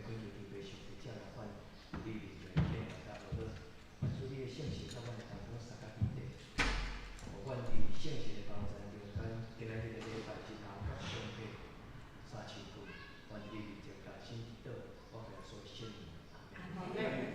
本就特别想伫遮来反你面来见大家，落去所以你的信息甲阮的当中相较伫地，互阮伫信息的网站中间，今仔日的礼拜日头甲上课三千句，愿你面前甲心祈祷，我们所信的。阿门。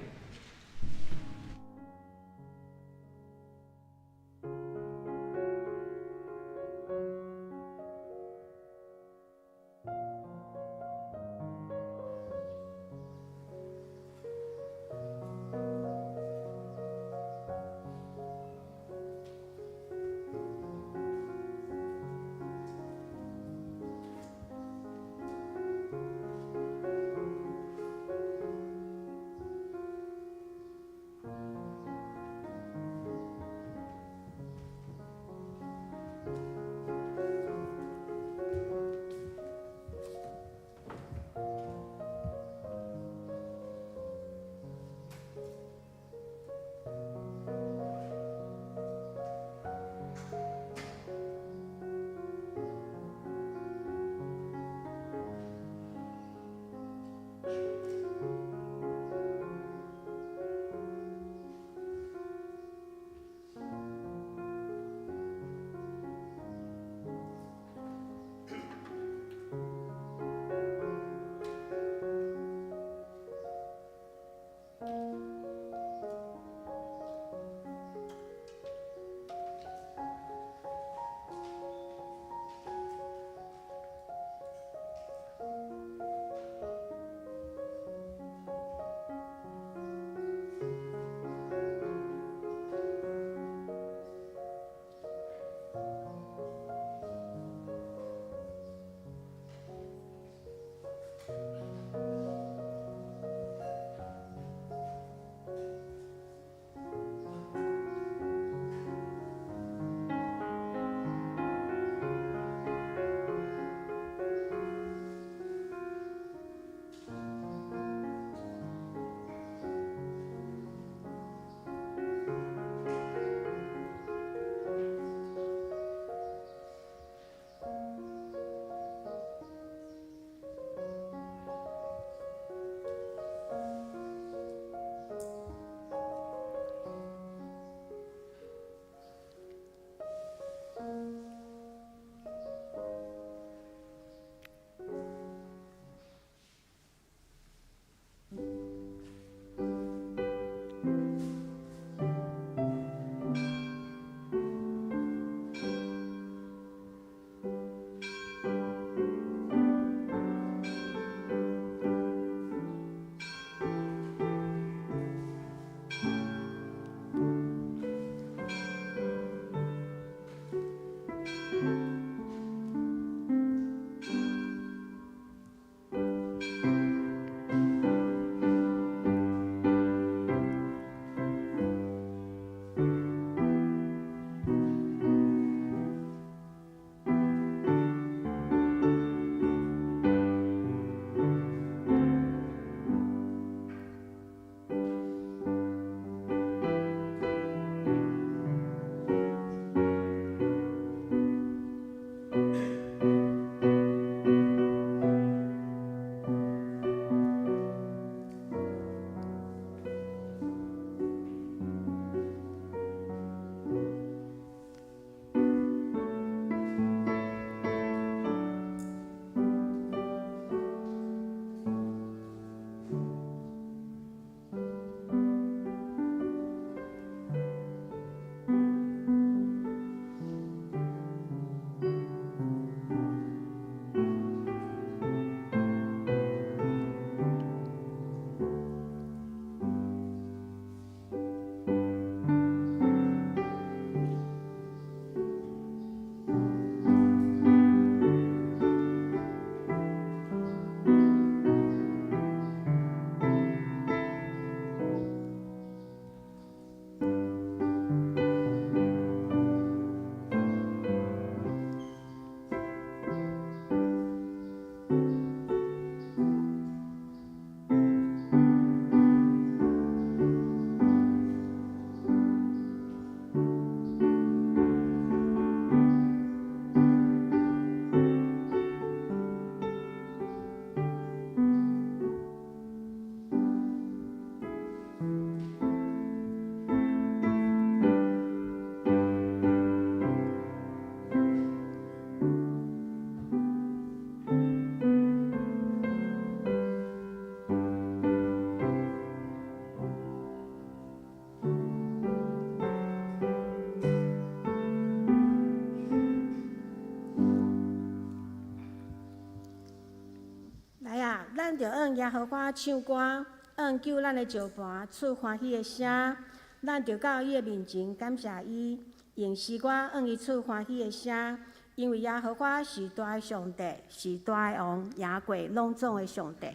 着用耶和华唱歌，用救咱的石盘出欢喜的声。咱着到伊的面前感谢伊，用诗歌用伊出欢喜的声。因为耶和华是大的上帝，是大的王，赢过拢总的上帝。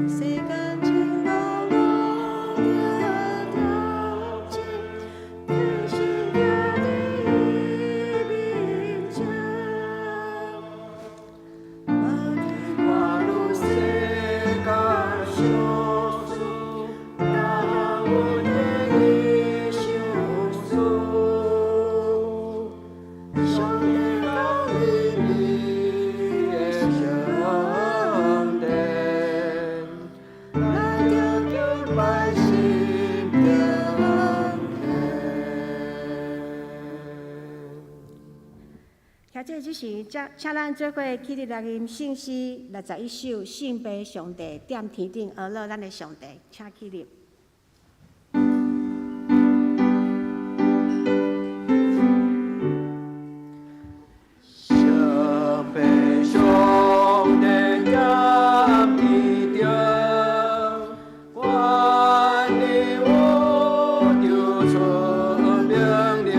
世间情路我着调整，天心行伫伊面前。我如世间小事，但阮的伊相思。上帝到你的上帝。听这只是请咱做伙起立来吟圣诗61首《圣杯上帝踮天顶而乐咱的上帝》，请起立。圣杯上帝踮天顶，万里我着出命令。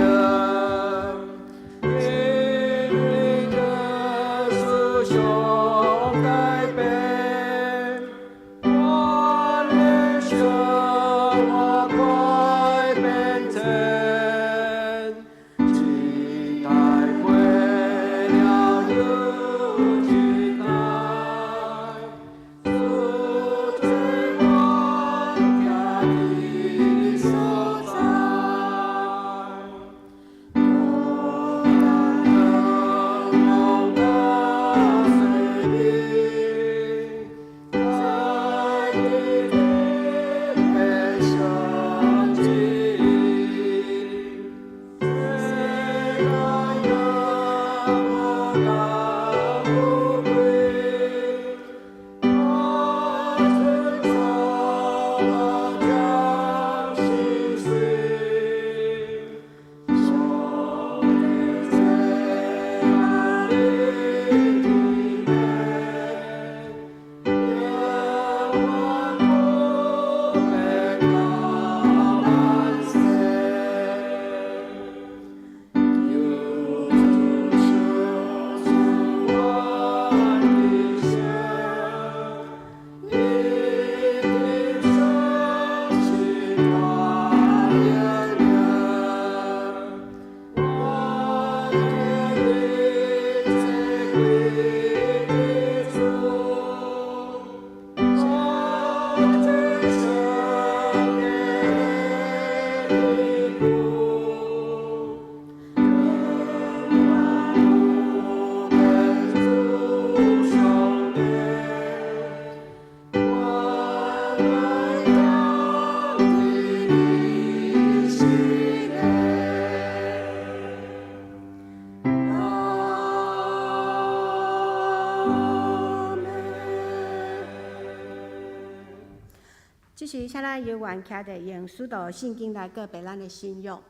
这是请咱犹原徛伫用使徒圣经来告白咱的信仰。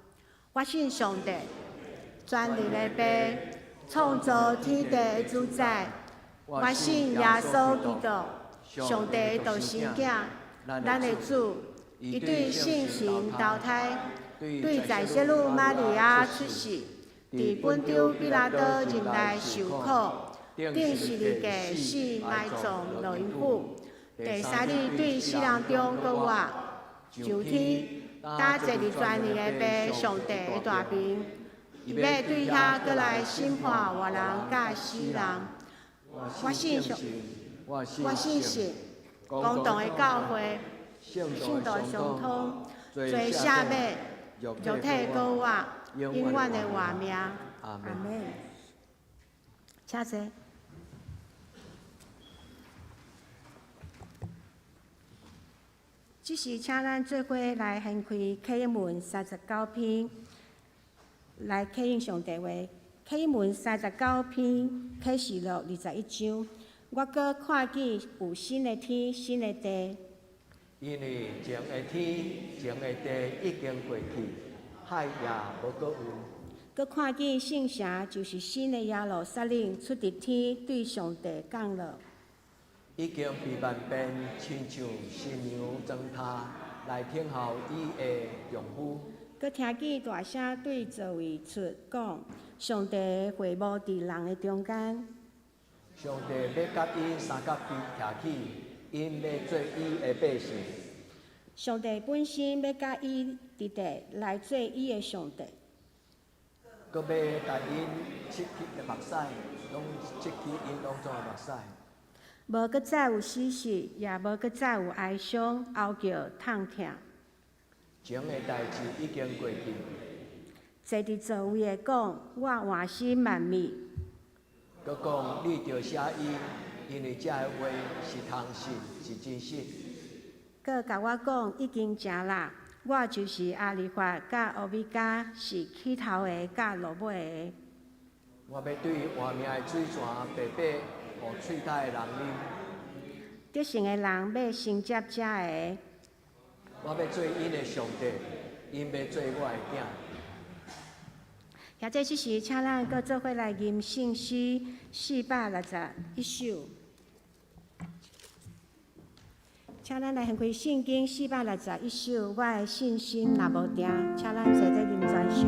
我信上帝，全能的爸，创造天地的主宰。我信耶稣基督，上帝的独生囝，咱的主，伊对圣神投胎，对在世女玛利亚出世，伫本丢比拉多任内受苦，顶十字架死埋葬落阴府。第三日对死人中搁活，上天，搭坐伫全能的爸上帝的大边，伊要对遐搁来审判活人甲死人。我信上，我信神，公道的教会，信道相通，罪赦免，肉体搁活，永远的活命。阿门。请坐。这是请咱做伙来献开启应文39篇，来启应上帝话。启应文39篇，启示录21章。我搁看见有新的天、新的地。因为前的天、前的地已经过去，海也无搁有。佮看见圣城就是新的耶路撒冷出伫天，对上帝讲了。已经被万变，亲像新娘装塔来听候伊的丈夫。佮听见大声对座位出讲：上帝的会幕伫人的中间。上帝要甲因三角地徛起，因要做伊的百姓。上帝本身要甲伊伫地来做伊的上帝。佮要甲因拭去的目屎，拢拭去因当中的目屎。无佮再有死事，也无佮再有哀伤、嚎叫、痛疼。前的代志已经过去。坐伫座位的讲：我换心万物。佮讲你着写伊，因为这个话是通信，是真实。佮甲我讲已经成啦，我就是阿里法甲欧米伽，是起头的甲落尾的。我要对活命的水泉白白，互喙齿的人啉。得胜的人要承接这个。我要做因的上帝，因要做我的囝。现在即时，请咱搁做伙来吟圣诗461首。请咱来翻开圣经461首，我的信心若无定，请咱坐在吟全首。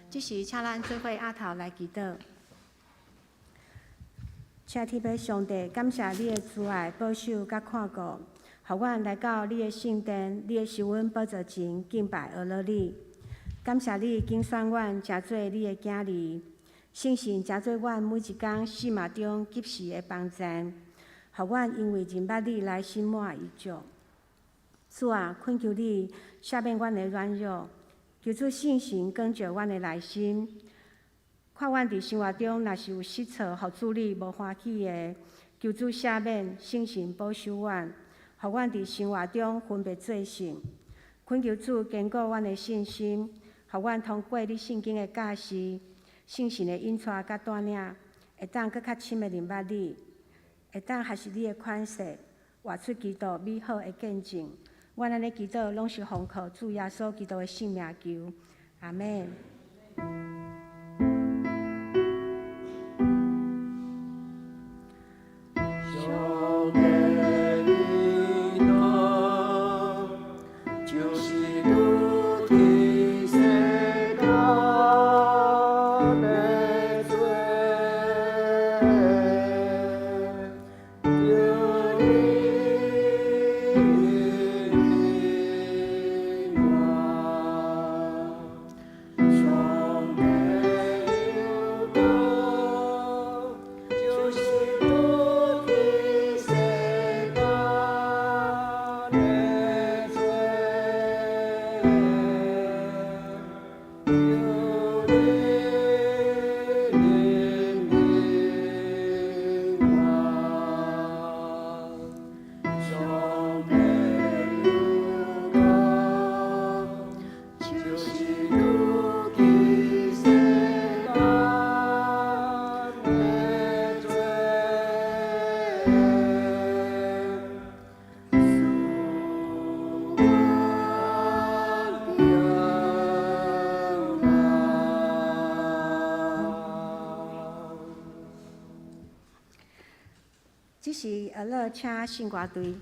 即时，请咱做伙压头来祈祷。请天父上帝，感谢你的慈爱、保守甲看顾，互阮来到你的圣殿，你的受阮宝座前敬拜阿罗你。感谢你拣选阮，成做你的囝儿，圣神成做阮每一工生活中及时的帮助，互阮因为认捌你来心满意足。主啊，恳求你赦免阮的软弱，求主信心光照阮的内心。看阮伫生活中若是有失错，互主你无欢喜的，求主赦免，圣神保守阮，互阮伫生活中分别做圣。恳求主坚固阮的信心，互阮通过你圣经的教示、圣神的引带甲带领，会当搁较深的明白你，会当学习你的款式，活出基督美好的见证。阮安尼祈祷，拢是奉靠主耶稣基督的圣名求，阿门。这是乐乐请信歌队。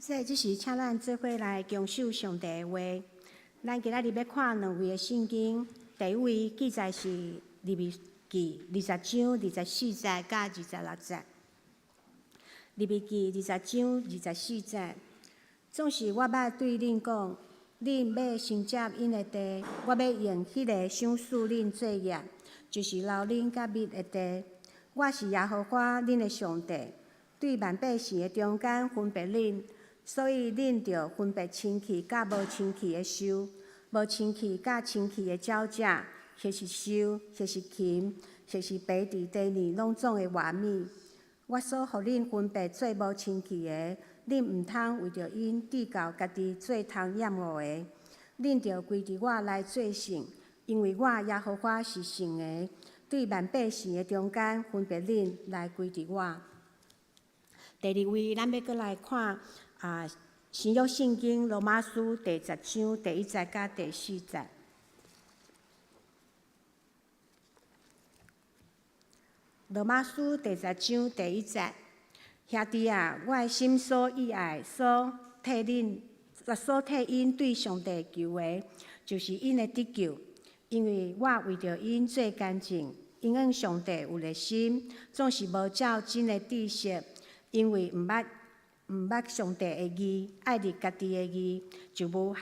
谢，这是请咱做伙来恭守上帝的话。咱今仔日要看两位的圣经，第一位记载是利未记20章24节甲26节。利未记20章24节，总是我捌对恁讲，恁要承接因的地，我要用迄个赏赐恁做业，就是留恁甲蜜的地。我是耶和华恁的上帝，对万百姓的中间分别恁。所以，恁着分别清气甲无清气的收，无清气甲清气的鸟者，或是收，或是禽，或是白伫地里拢总的活物。我所互恁分别做无清气的，恁毋通为着因致到家己做通厌恶的。恁着归伫我来做圣，因为我耶和华是圣的。对万百姓的中间分别恁来归伫我。第二位，咱要搁来看。新约圣经罗马书第10章第1节甲第4节。罗马书第10章第1节，兄弟啊，我的心所喜爱、所替因对上帝求的，就是因的得救，因为我为着因做干净，因恩上帝有热心，总是无照真的知识，因为毋捌上帝的义，爱立家己的义，就无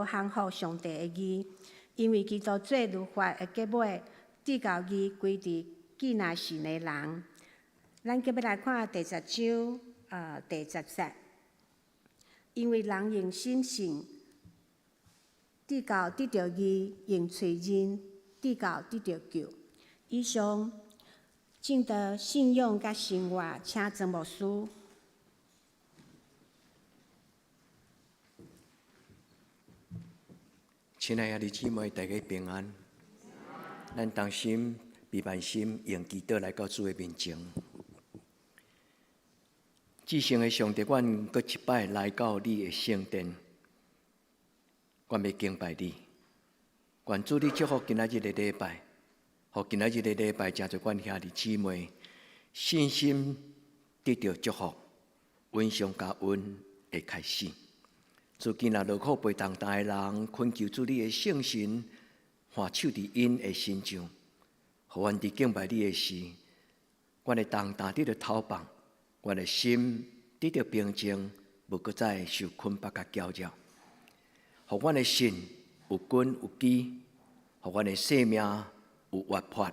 降服上帝的义。因为基督做律法的结尾，至到义归伫记那神的人。咱继要来看第10章第10节，因为人用心信，至到得着义，用嘴认，至到得着救。以上正道信仰甲生活，请曾牧师。亲爱的姊妹，大家平安。咱同心、备万心，用祈祷来到主的面前。至圣的上帝，阮搁一摆来到你的圣殿，阮要敬拜你。愿主你祝福今仔日的礼拜，互今仔日的礼拜，真侪阮兄弟姊妹信心得到祝福，温上加温的开始。主今仔劳苦背重担的人，恳求主你的圣神，换手伫因的身上，互阮伫敬拜你的时，阮的重担得到透放，阮的心得到平静，无搁再受困迫甲搅扰。互阮的心有根有基，互阮的生命有活泼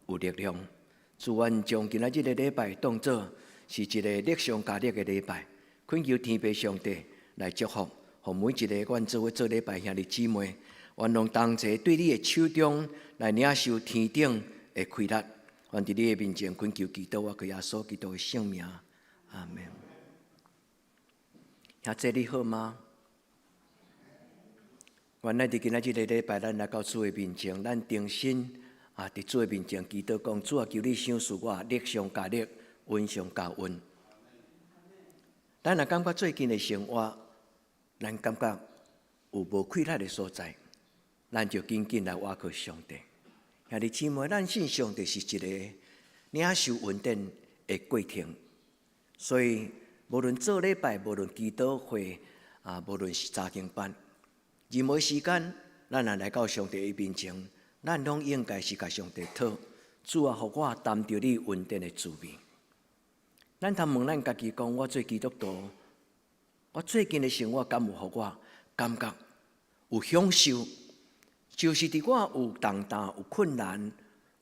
有力量。主，阮将今仔日的礼拜当作是一个力上加力的礼拜，恳求天父上帝来祝福。互每一个阮做伙做礼拜兄弟姊妹，愿拢同齐对你的手中来领受天顶的开力。愿伫你的面前恳求祈祷，我靠耶稣基督的圣名，阿门。兄姐你好吗？原来伫今仔日的礼拜，咱来到主的面前，咱定心伫主的面前祈祷，讲主啊，求你赏赐我力上加力，温上加温。咱若感觉最近的生活，咱感觉有无气力的所在，咱就紧紧来倚靠上帝。兄弟姊妹，咱信上帝是一个领受稳定的过程，所以无论做礼拜，无论祈祷会无论是查经班，任何时间，咱若来到上帝的面前，咱拢应该是甲上帝讨，主啊，互我担着你稳定的滋味。咱通问咱家己讲，我做基督徒。我最近的生活敢有互我感觉有享受，就是伫我有重担、有困难、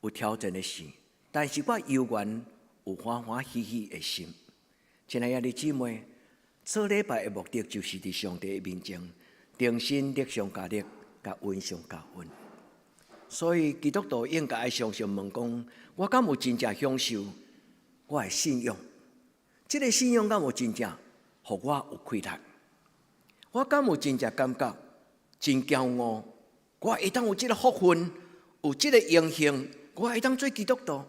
有挑战的时，但是我犹原有欢欢喜喜的心。亲爱的姊妹，做礼拜的目的就是伫上帝的面前，定心力上加力，甲温上加温。所以基督徒应该常常问讲：我敢有真正享受我的信仰？这个信仰敢有真正？互我有气力，我敢有真正感觉真骄傲？我会当有这个福分，有这个荣幸，我会当做基督徒，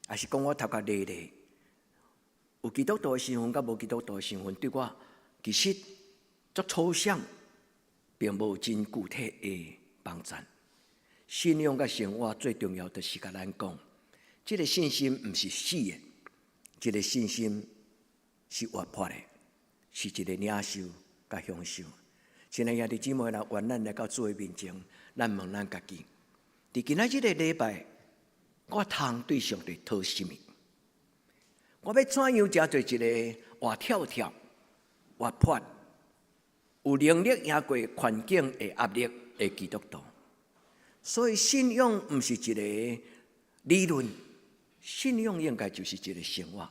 还是讲我头壳累累？有基督徒的身份，甲无基督徒的身份，对我其实足抽象，并无真具体的帮助。信仰甲生活最重要就是甲咱讲，这个信心毋是死的，这个信心是活泼的，是一个领受甲享受。亲爱兄弟姊妹啦，愿咱来到主的面前，咱问咱家己：伫今仔日个礼拜，我通对上帝讨什么？我要怎样才做一个活跳跳、活泼、有能力赢过环境的压力的基督徒？所以信仰毋是一个理论，信仰应该就是一个生活。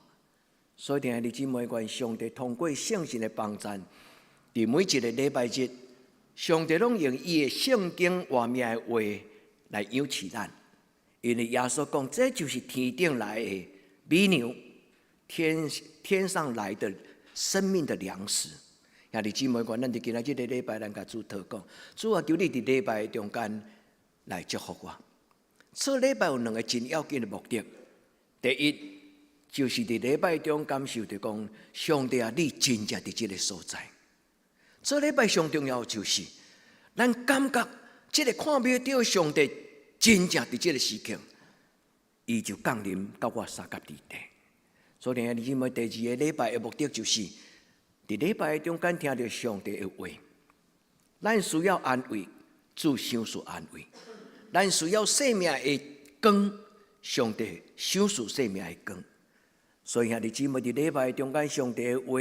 所以，弟兄姊妹，愿上帝通过圣神的帮助，伫每一个礼拜日，上帝拢用伊的圣经话命的话来养饲咱。因为耶稣讲，这就是天顶来的美牛，天上来的生命的粮食。兄弟姊妹，愿咱伫今仔日个礼拜，咱甲主祷告，主啊，求你伫礼拜中间来祝福我。这礼拜有2个真要紧的目的，第一，就是伫礼拜中感受着讲，上帝啊，你真正伫这个所在。这礼拜上重要就是，咱感觉这个看不到上帝真正伫这个时刻，伊就降临到我三角地带。所以，兄弟姊妹，第2个礼拜的目的就是，伫礼拜中间听到上帝的话，咱需要安慰，主享受安慰；咱需要生命的光，上帝享受生命的光。所以，兄弟姊妹，伫礼拜中间，上帝的话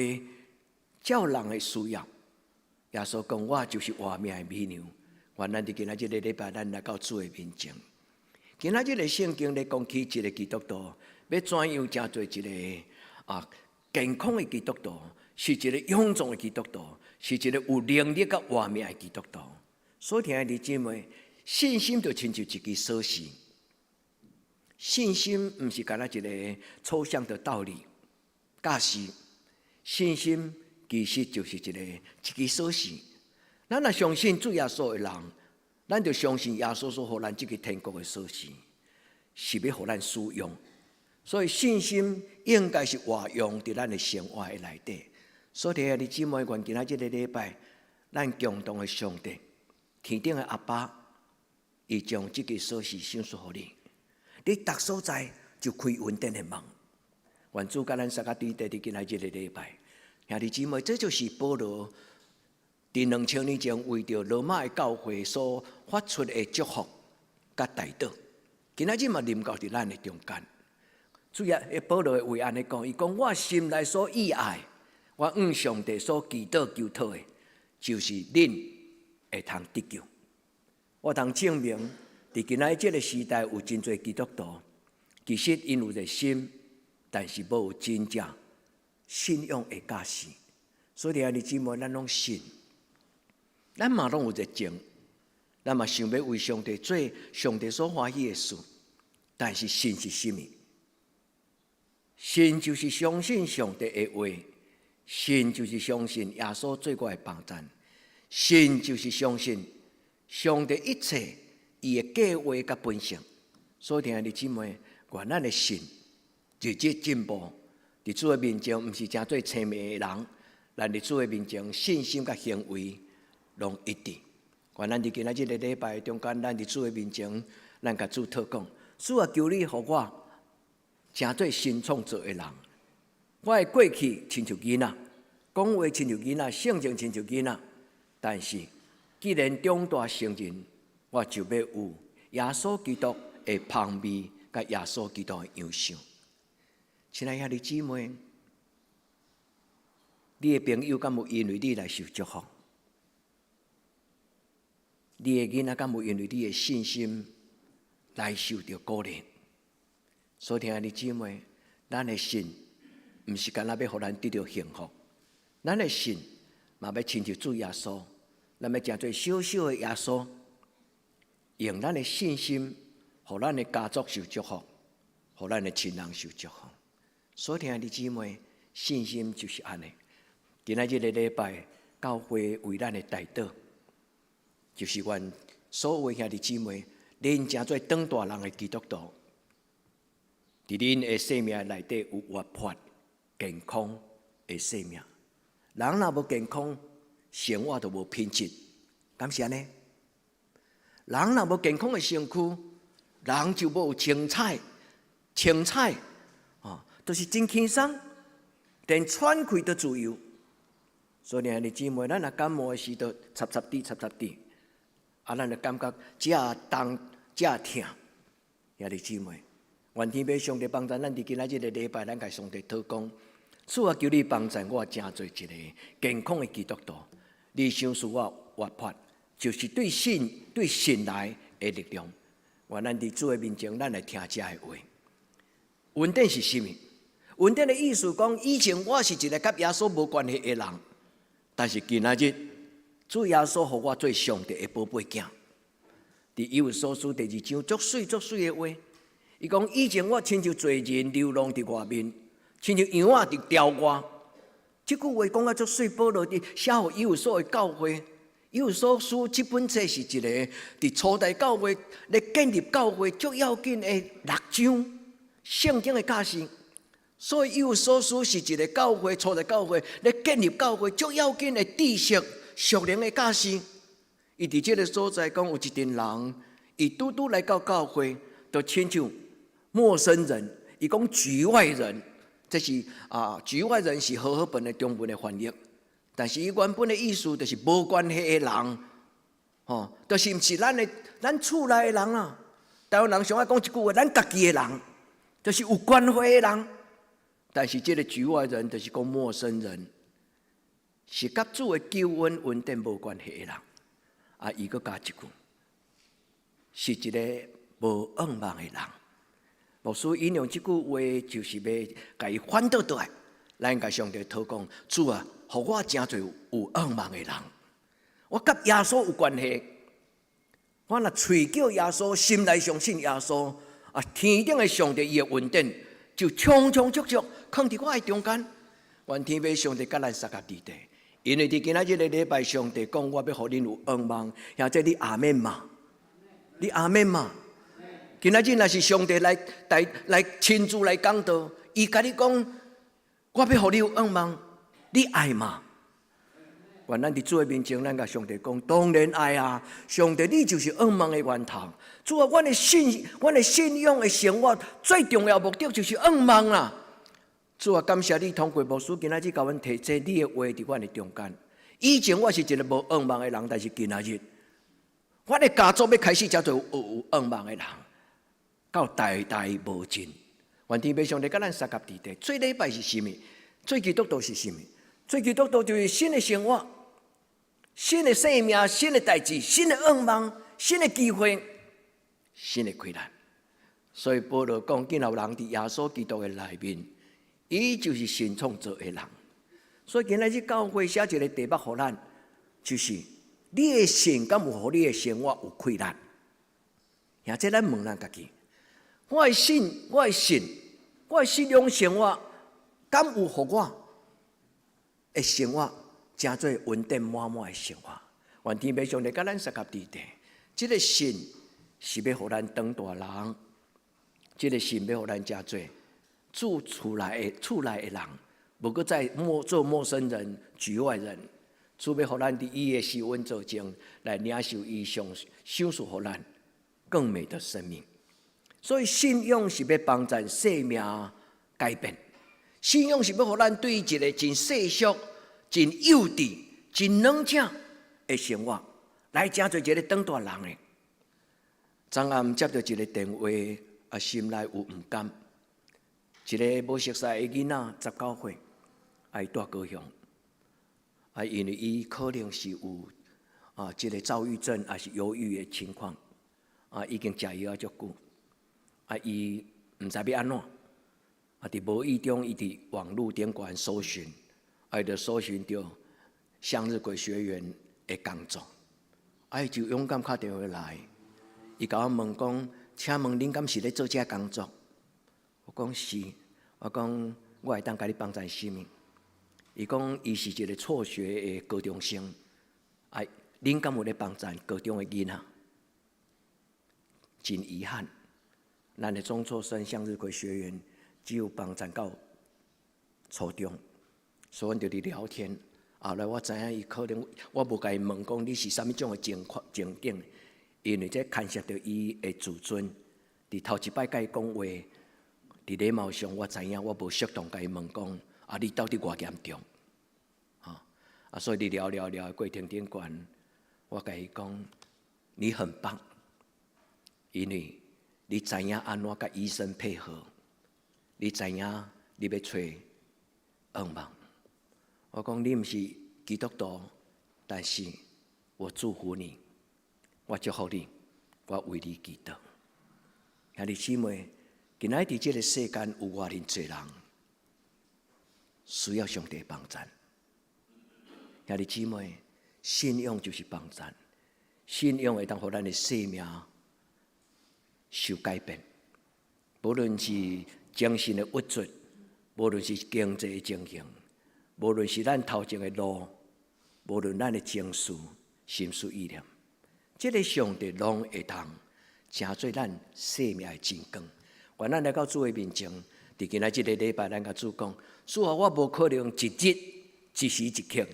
照人的需要。耶稣讲：“我就是活命的美牛。”愿咱伫今仔日个礼拜，咱来到主的面前。今仔日个圣经咧讲起一个基督徒要怎样才做一个健康的基督徒，是一个勇壮的基督徒，是一个有能力甲活命的基督徒。所以，兄弟姊妹，信心就亲像一支锁匙。信心毋是干那一个抽象的道理、假释，信心其实就是一支锁匙。咱若相信主耶稣的人，咱就相信耶稣所予咱这个天国的锁匙，是要予咱使用。所以信心应该是活用伫咱的生活的内底。所以，兄弟姊妹，愿今仔日个礼拜，咱共同的上帝，天顶的阿爸，伊将这个锁匙赏赐予你。你逐所在就开稳定的门。愿主甲咱三个弟弟伫今仔日个礼拜，兄弟姊妹，这就是保罗伫2000年前为着罗马的教会所发出的祝福甲代祷。今仔日嘛临到伫咱的中间。主要保罗的话安尼讲，伊讲：“我心内所意爱，我向上帝所祈祷求讨的，就是恁会通得救。”我通证明，伫今仔这个时代有真侪基督徒，其实因有热心，但是无有真正信仰的假释。所以，兄弟姊妹，咱拢信，咱嘛拢有热情，咱嘛想要为上帝做上帝所欢喜的事。但是信是什么？信就是相信上帝的话，信就是相信耶稣做我的帮助，信就是相信上帝一切伊的计划甲本性。所以，兄弟姊妹，愿咱的信日日进步，伫主的面前，毋是真做青昧的人，咱伫主的面前信心甲行为拢一致。愿咱伫今仔日个礼拜中间，咱伫主的面前，咱甲主祷告，主啊，求你互我真做新创造的人。我的过去亲像囡仔，讲话亲像囡仔，性情亲像囡仔，但是既然长大成人，我就要有耶稣基督的香味，甲耶稣基督的样相。亲爱兄弟姊妹，你的朋友敢有因为你来受祝福？你的囡仔敢有因为你的信心来受到鼓励？所以，兄弟姊妹，咱的信毋是干那要互咱得到幸福，咱的信嘛要亲像主耶稣，咱要诚做小小的耶稣，用咱的信心，互咱的家族受祝福，互咱的亲人受祝福。所以，兄弟姊妹，信心就是安尼。今仔日个礼拜，教会为咱的代祷，就是愿所有兄弟姊妹，恁诚做长大人的基督徒，伫恁的生命内底有活泼、健康的生命。人若无健康，生活就无品质。敢是安尼？人若无健康的身躯，人就无有精彩。精彩，就是真轻松，连喘气都自由。所以兄弟姊妹，咱若感冒的时候，插滴，啊，咱就感觉正重正痛。兄弟姊妹，愿天父上帝帮助咱伫今仔日的礼拜，咱甲上帝祷告，主啊，求你帮助我真做一个健康的基督徒。你想使我活泼，就是对神来的力量。愿咱伫主的面前，咱来听这的话。恩典是甚么？恩典的意思讲，以前我是一个甲耶稣无关系的人，但是今仔日主耶稣互我做上帝的宝贝囝。伫以弗所书第2章足水的话，伊讲以前我亲像罪人流浪伫外面，亲像羊仔伫郊外。这句话讲啊足水，保罗伫写予以弗所的教会。以弗所书这本册是一个伫初代教会咧建立教会足要紧的6章圣经的教示。所以以弗所书是一个教会初代教会咧建立教会足要紧的知识属灵的教示。伊伫这个所在讲有一群人，伊拄来到教会，就亲像陌生人。伊讲局外人，这是局外人是和合本的中文的翻译。但是伊原本的意思就是无关系的人，就是毋是咱厝内的人啊。台湾人上爱讲一句话，咱家己的人，就是有关系的人。但是这个局外人，就是讲陌生人，是甲主的救恩恩典无关系的人。伊阁加一句，是一个无仰望的人。牧师引用这句话，就是要甲伊反倒倒来。咱甲上帝祷告，主啊，互我真侪有仰望的人。我甲耶稣有关系，我若喙叫耶稣，心内相信耶稣，天顶的上帝伊的恩典就充足放伫我的中间。愿天父上帝甲咱三甲地地，因为伫今仔日的礼拜，上帝讲我要互恁有仰望，或者你阿门嘛？你阿门嘛？今仔日若是上帝来亲自来讲道，伊甲你讲。我要互你有仰望，你爱嘛？愿咱伫主的面前，咱甲上帝讲，当然爱啊！上帝，你就是仰望的源头。主啊，阮的信仰的生活最重要目的就是仰望啦。主啊，感谢你通过牧师今仔日甲阮提醒你的话伫阮的中间。以前我是一个无仰望的人，但是今仔日，我的家族要开始叫做有仰望的人，到代代无尽。愿天父上帝甲咱三甲地地，做礼拜是甚么？做基督徒是甚么？做基督徒就是新的生活、新的生命、新的代志、新的仰望、新的机会、新的困难。所以保罗讲，今后人伫耶稣基督的内面，伊就是新创造的人。所以今仔日教会写一个题目互咱，就是你的信敢有互你的生活有困难？或者咱问咱家己，我的信仰生活，敢有互我的生活真做稳定满满的生活？愿天父上帝甲咱三甲地地，这个信是要互咱当大人，这个信要互咱真做住厝内的人，无搁再做陌生人、局外人。主要互咱伫伊的施恩做证，来领受伊享受互咱更美的生命。所以信仰是要帮助生命改变，信仰是要互咱对一个真世俗、真幼稚、真冷静的生活，来真做一个当大人的。昨暗接到一个电话，心内有毋甘。一个无熟悉的囡仔，19岁，伊住高雄，因为伊可能是有这个躁郁症，还是忧郁的情况，已经食药足久。伊毋知要安怎，伫无意中，伊伫网络顶悬搜寻，伊就搜寻到向日葵学园的工作，伊就勇敢打电话来，伊甲我问讲，请问恁敢是咧做这工作？我讲是，我讲我会当甲你帮助什么？伊讲伊是一个辍学的高中生，恁敢有咧帮助高中的囡仔？真遗憾。咱的中辍生向日葵学园只有帮助到初中，所以阮就伫聊天。后来我知影伊可能，我无甲伊问讲你是啥物种的情景，因为这牵涉到伊的自尊。伫头一摆甲伊讲话，伫礼貌上我知影，我无适当甲伊问讲你到底偌严重？所以你聊的过程顶悬，我甲伊讲，你很棒，因为你知影安怎甲医生配合，你知影你要找噩梦。我讲你毋是基督徒，但是我祝福你，我祝福你，我为你祈祷。兄弟姊妹，今仔伫这个世间有偌尔侪人需要上帝帮助。兄弟姊妹，信仰就是帮助，信仰会当互咱的生命受改变。无论是精神的物质，无论是经济的情形，无论是咱头前的路，无论咱的情绪、心思意念，这个上帝拢会当成做咱生命的真光。原咱来到主的面前，伫今仔这个礼拜，咱甲主讲：主啊，我无可能一日一时一刻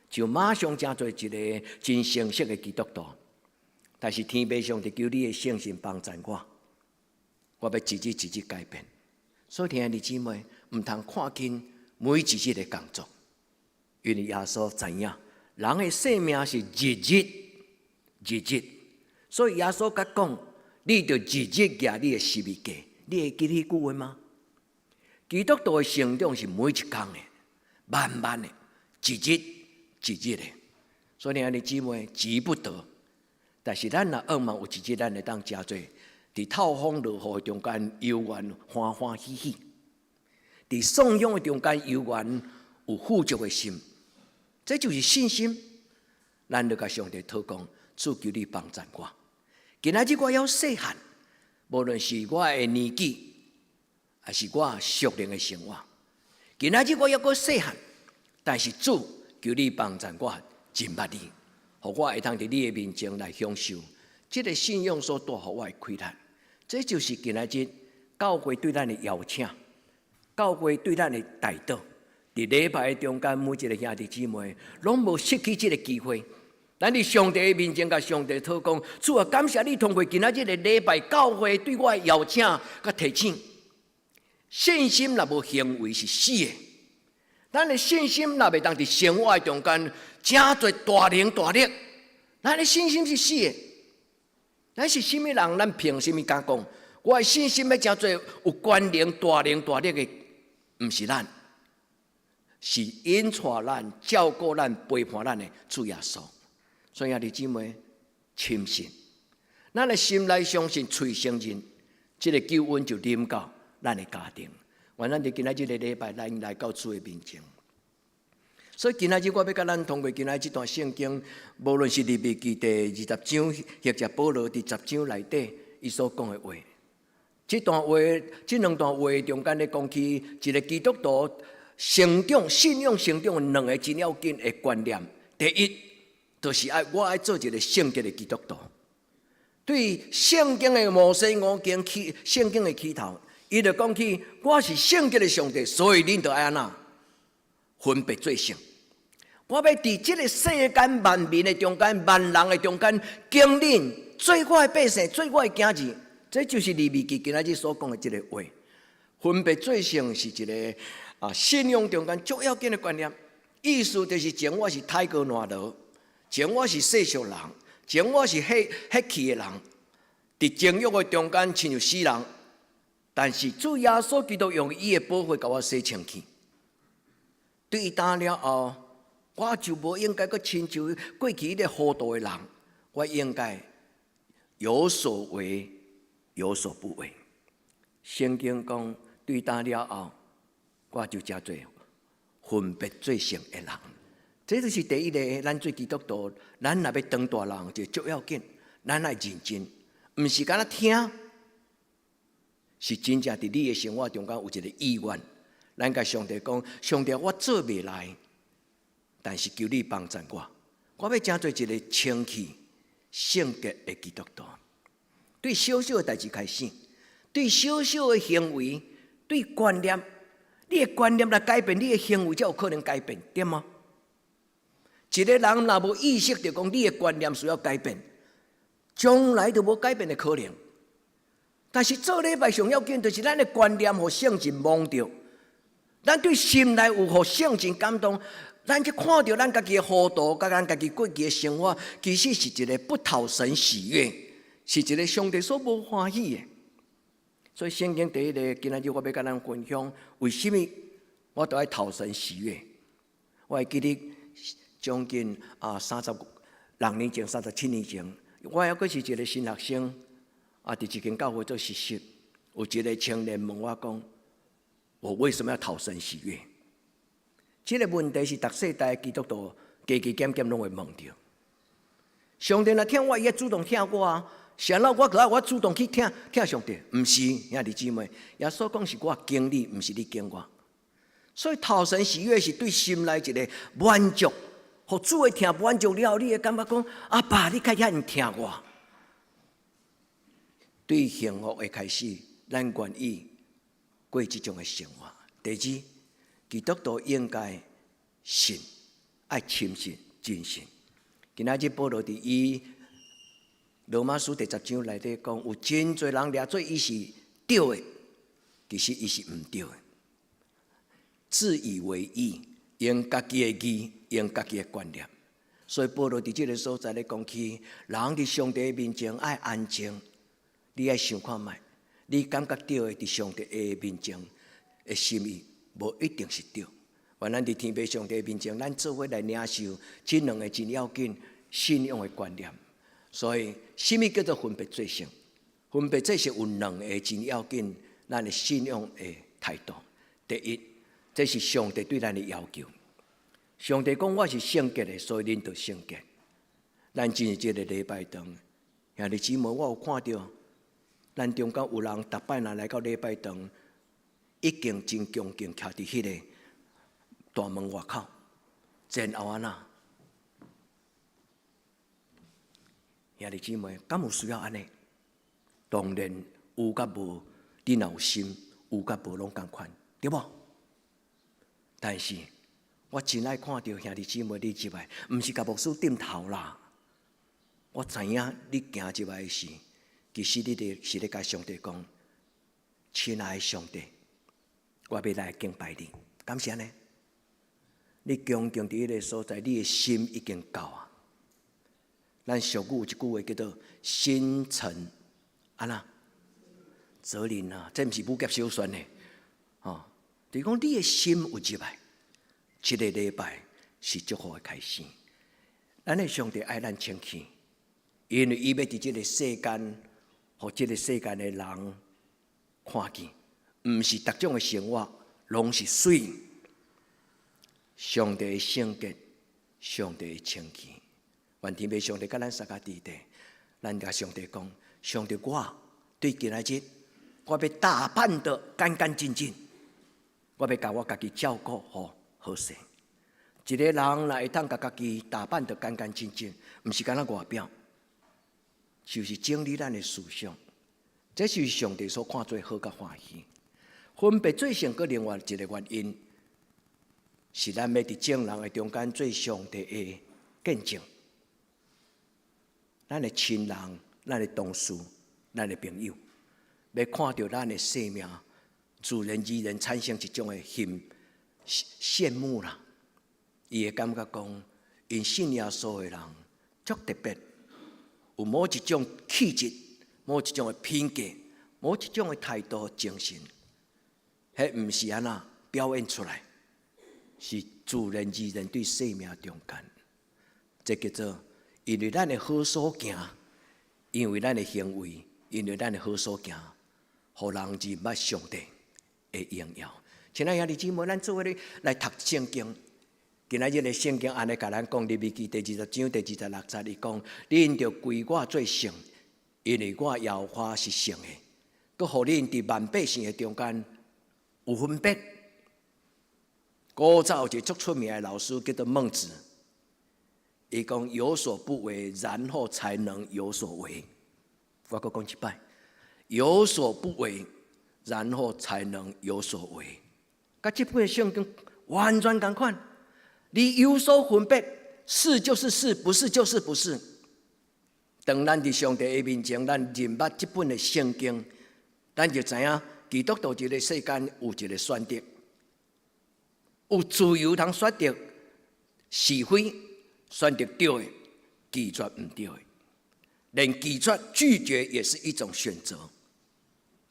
就马上成做一个真成熟的基督徒，但是天父上帝求你的圣神帮助我，我要一日一日改变。所以，兄弟姊妹，毋通看轻每一日的工作，因为耶稣知影，人的生命是日日，所以耶稣甲讲：你着日日举你的十字架。你会记迄句话吗？基督徒的成长是每一天的、慢慢的、一日的。所以，兄弟姊妹，急不得。但是，咱若渴望有一日，咱会当真做伫透风落雨中间游园欢欢喜喜，伫颂扬的中间游园有富足的心，这就是信心。咱就甲上帝祷告，主求你帮助我。今仔日我要细汉。无论是我的年纪，还是我属灵的生活，今仔日我要搁细汉，但是主求你帮助我真捌你，互我会当伫你的面前来享受这个信仰所带互我的快乐。这就是今仔日教会对咱的邀请，教会对咱的带导。伫礼拜的中间，每一个兄弟姊妹拢无失去这个机会。咱伫上帝的面前，甲上帝祷告，主啊，感谢你通过今仔日的礼拜，教会对我的邀请甲提醒。信心若无行为是死的，咱的信心若袂当伫生活的中间真做大能大力，咱的信心是死的。咱是甚物人？咱凭甚物敢讲？我的信心要真做有关联大能大力的，毋是咱，是引带咱、照顾咱、陪伴咱的主耶稣。所以，兄弟姊妹，深信，咱的心内相信，嘴承认，这个救恩就临到咱的家庭。愿咱伫今仔日的礼拜，咱来到主的面前。所以今仔日我要甲咱通过今仔这段圣经，无论是利未记第20章，或者保罗伫10章内底伊所讲的话，这两段话中间咧讲起一个基督徒成长、信仰成长的两个真要紧的观念。第一，就是我爱做一个圣洁的基督徒。对圣经的摩西五经圣经的起头，伊就讲起我是圣洁的上帝，所以恁就爱安怎分别做圣。我要伫这个世间万民的中间、万人的中间，经历做我的百姓、做我的囝儿。这就是利未记今仔日所讲的这个话。分别做圣是一个信仰中间最要紧的观念。意思就是前我是太过软弱。前我是世俗人，前我是血气的人，伫情欲的中间亲像死人。但是主耶稣基督用伊的宝血甲我洗清气。对伊打了后，我就无应该阁亲像过去迄个糊涂的人，我应该有所为，有所不为。圣经讲，对打了后，我就真做分别做圣的人。这就是第一个，咱做基督徒，咱若要当大人，就足要紧，咱爱认真，毋是干那听，是真正伫你的生活中间有一个意愿。咱甲上帝讲，上帝，我做袂来，但是求你帮助我，我要真做一个清气、圣洁的基督徒。对小小的代志开始，对小小的行为，对观念，你的观念来改变，你的行为才有可能改变，对吗？一个人若无意识到讲你的观念需要改变，将来就无改变的可能。但是做礼拜上要紧，就是咱的观念互圣神蒙着，咱对心内有互圣神感动，咱去看到咱家己的糊涂，甲咱家己过去的生活，其实是一个不讨神喜悦，是一个上帝所无欢喜的。所以圣经第一个，今仔日我要甲咱分享，为什么我都爱讨神喜悦？我会记得将近36年前、37年前，我还阁是一个新学生，伫一间教会做实习，有一个青年问我讲：我为什么要讨神喜悦？这个问题是逐世代基督徒加加减减拢会问到。上帝若听我，伊会主动听我啊。想到我主动去听上帝，毋是兄弟姊妹，耶稣讲是我经你，毋是你经我。所以讨神喜悦是对心内一个满足，互主会听满足了，你会感觉讲阿爸，你较遐尼听我。对幸福的开始，咱愿意过这种的生活。第二，基督徒应该信，爱深信、真信。今仔日保罗伫伊罗马书第10章内底讲，有真侪人掠做伊是对的，其实伊是毋对的。自以为义，用家己的义，用家己的观念。所以保罗伫这个所在咧讲起，人伫上帝面前爱安静。你爱想看觅，你感觉对的，伫上帝的面前的心意，无一定是对。原咱伫天父上帝面前，咱做伙来领受这两个真要紧信仰的观念。所以，什么叫做分别罪性？分别罪性有两个真要紧，咱的信仰的态度。第一，这是上帝对咱的要求。上帝讲我是圣洁的，所以恁就圣洁。咱今日这个礼拜堂，兄弟姊妹，我有看到，咱中间有人逐摆若来到礼拜堂，已经真恭敬徛伫迄个大门外口，然后安那？兄弟姊妹，敢有需要安尼？当然有甲无，你若有心，有甲无拢共款，对无？但是我真爱看到兄弟姊妹你入来，毋是甲牧师点头啦。我知影你行入来时，其实你是咧甲上帝讲：亲爱的上帝，我要来敬拜你。感谢呢，你恭敬伫迄个所在，你的心已經夠啊。咱俗語有一句話叫做“心誠安那則靈啊”，這毋是武俠小說呢，就是講你的心有入來，這個禮拜是祝福的開始。咱的上帝愛咱清氣，因為伊要佇這個世間，互這個世間的人看見，毋是逐種的生活攏是水。上帝的聖潔，上帝的清氣。願天父上帝甲咱三個弟弟，咱甲上帝講：上帝，我對今仔日，我要打扮得乾乾淨淨，我要甲我家己照顧好勢。一個人若會當甲家己打扮得乾乾淨淨，毋是干那外表，就是整理咱的思想。這是上帝所看做好甲歡喜。分別罪性，閣另外一個原因，是咱要佇眾人的中間做上帝的見證。咱的親人、咱的同事、咱的朋友，要看到咱的生命自然而然產生一種的羨慕啦。伊會感覺講，因信耶穌的人足特別，有某一種氣質、某一種的品格、某一種的態度、精神，迄毋是安那表現出來，是自然而然對生命中間。這叫做。因為咱的好所行，因為咱的行為，因為咱的好所行，互人認捌上帝的榮耀。親愛兄弟姊妹，咱做伙來讀聖經。今仔日的聖經安尼甲咱講，利未記第20章第26節，伊講：恁着歸我做聖，因為我耶和華是聖的。佮互恁佇萬百姓的中間有分別。古早有一個足出名的老師叫做孟子。伊講有所不為，然後才能有所為。我閣講一擺，有所不為，然後才能有所為。甲這本聖經完全同款，你有所分別，是就是是，不是就是不是。當咱佇上帝的面前，咱認捌這本的聖經，咱就知影基督徒這個世間有一個選擇，有自由通選擇。是非选择对的，拒绝唔对的，连拒绝也是一种选择。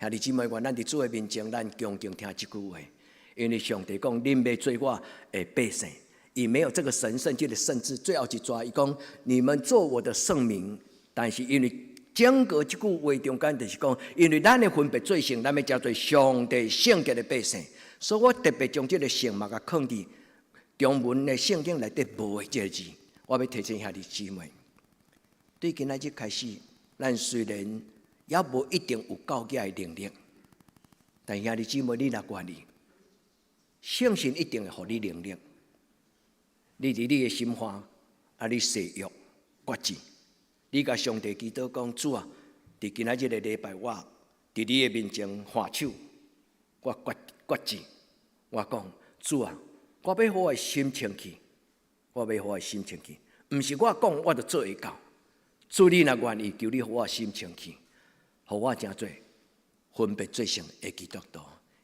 兄弟姊妹，愿咱伫主的面前，咱恭敬听这句话，因为上帝讲：恁要做我的百姓。伊没有这个神圣这个圣旨，最后一抓伊讲：你们做我的圣民。但是因为整个这句话中间就是讲，因为咱的分别罪性，咱要叫做上帝圣洁的百姓，所以我特别将这个圣嘛甲放伫中文的圣经内底无的这个字。我要提醒兄弟姊妹，对今仔日开始，咱虽然也无一定有教教的能力，但兄弟姊妹，你若愿意，圣神一定会予你能力。你伫你的心花，你誓约决志，你甲上帝祈祷讲：主啊，伫今仔日的礼拜，我伫你的面前画手，我决志，我讲：主啊，我要好我的心清气，我要好我的心清气，毋是我讲我就做会到。主，你若愿意，求你好我心清气，互我真做分别罪性的基督徒。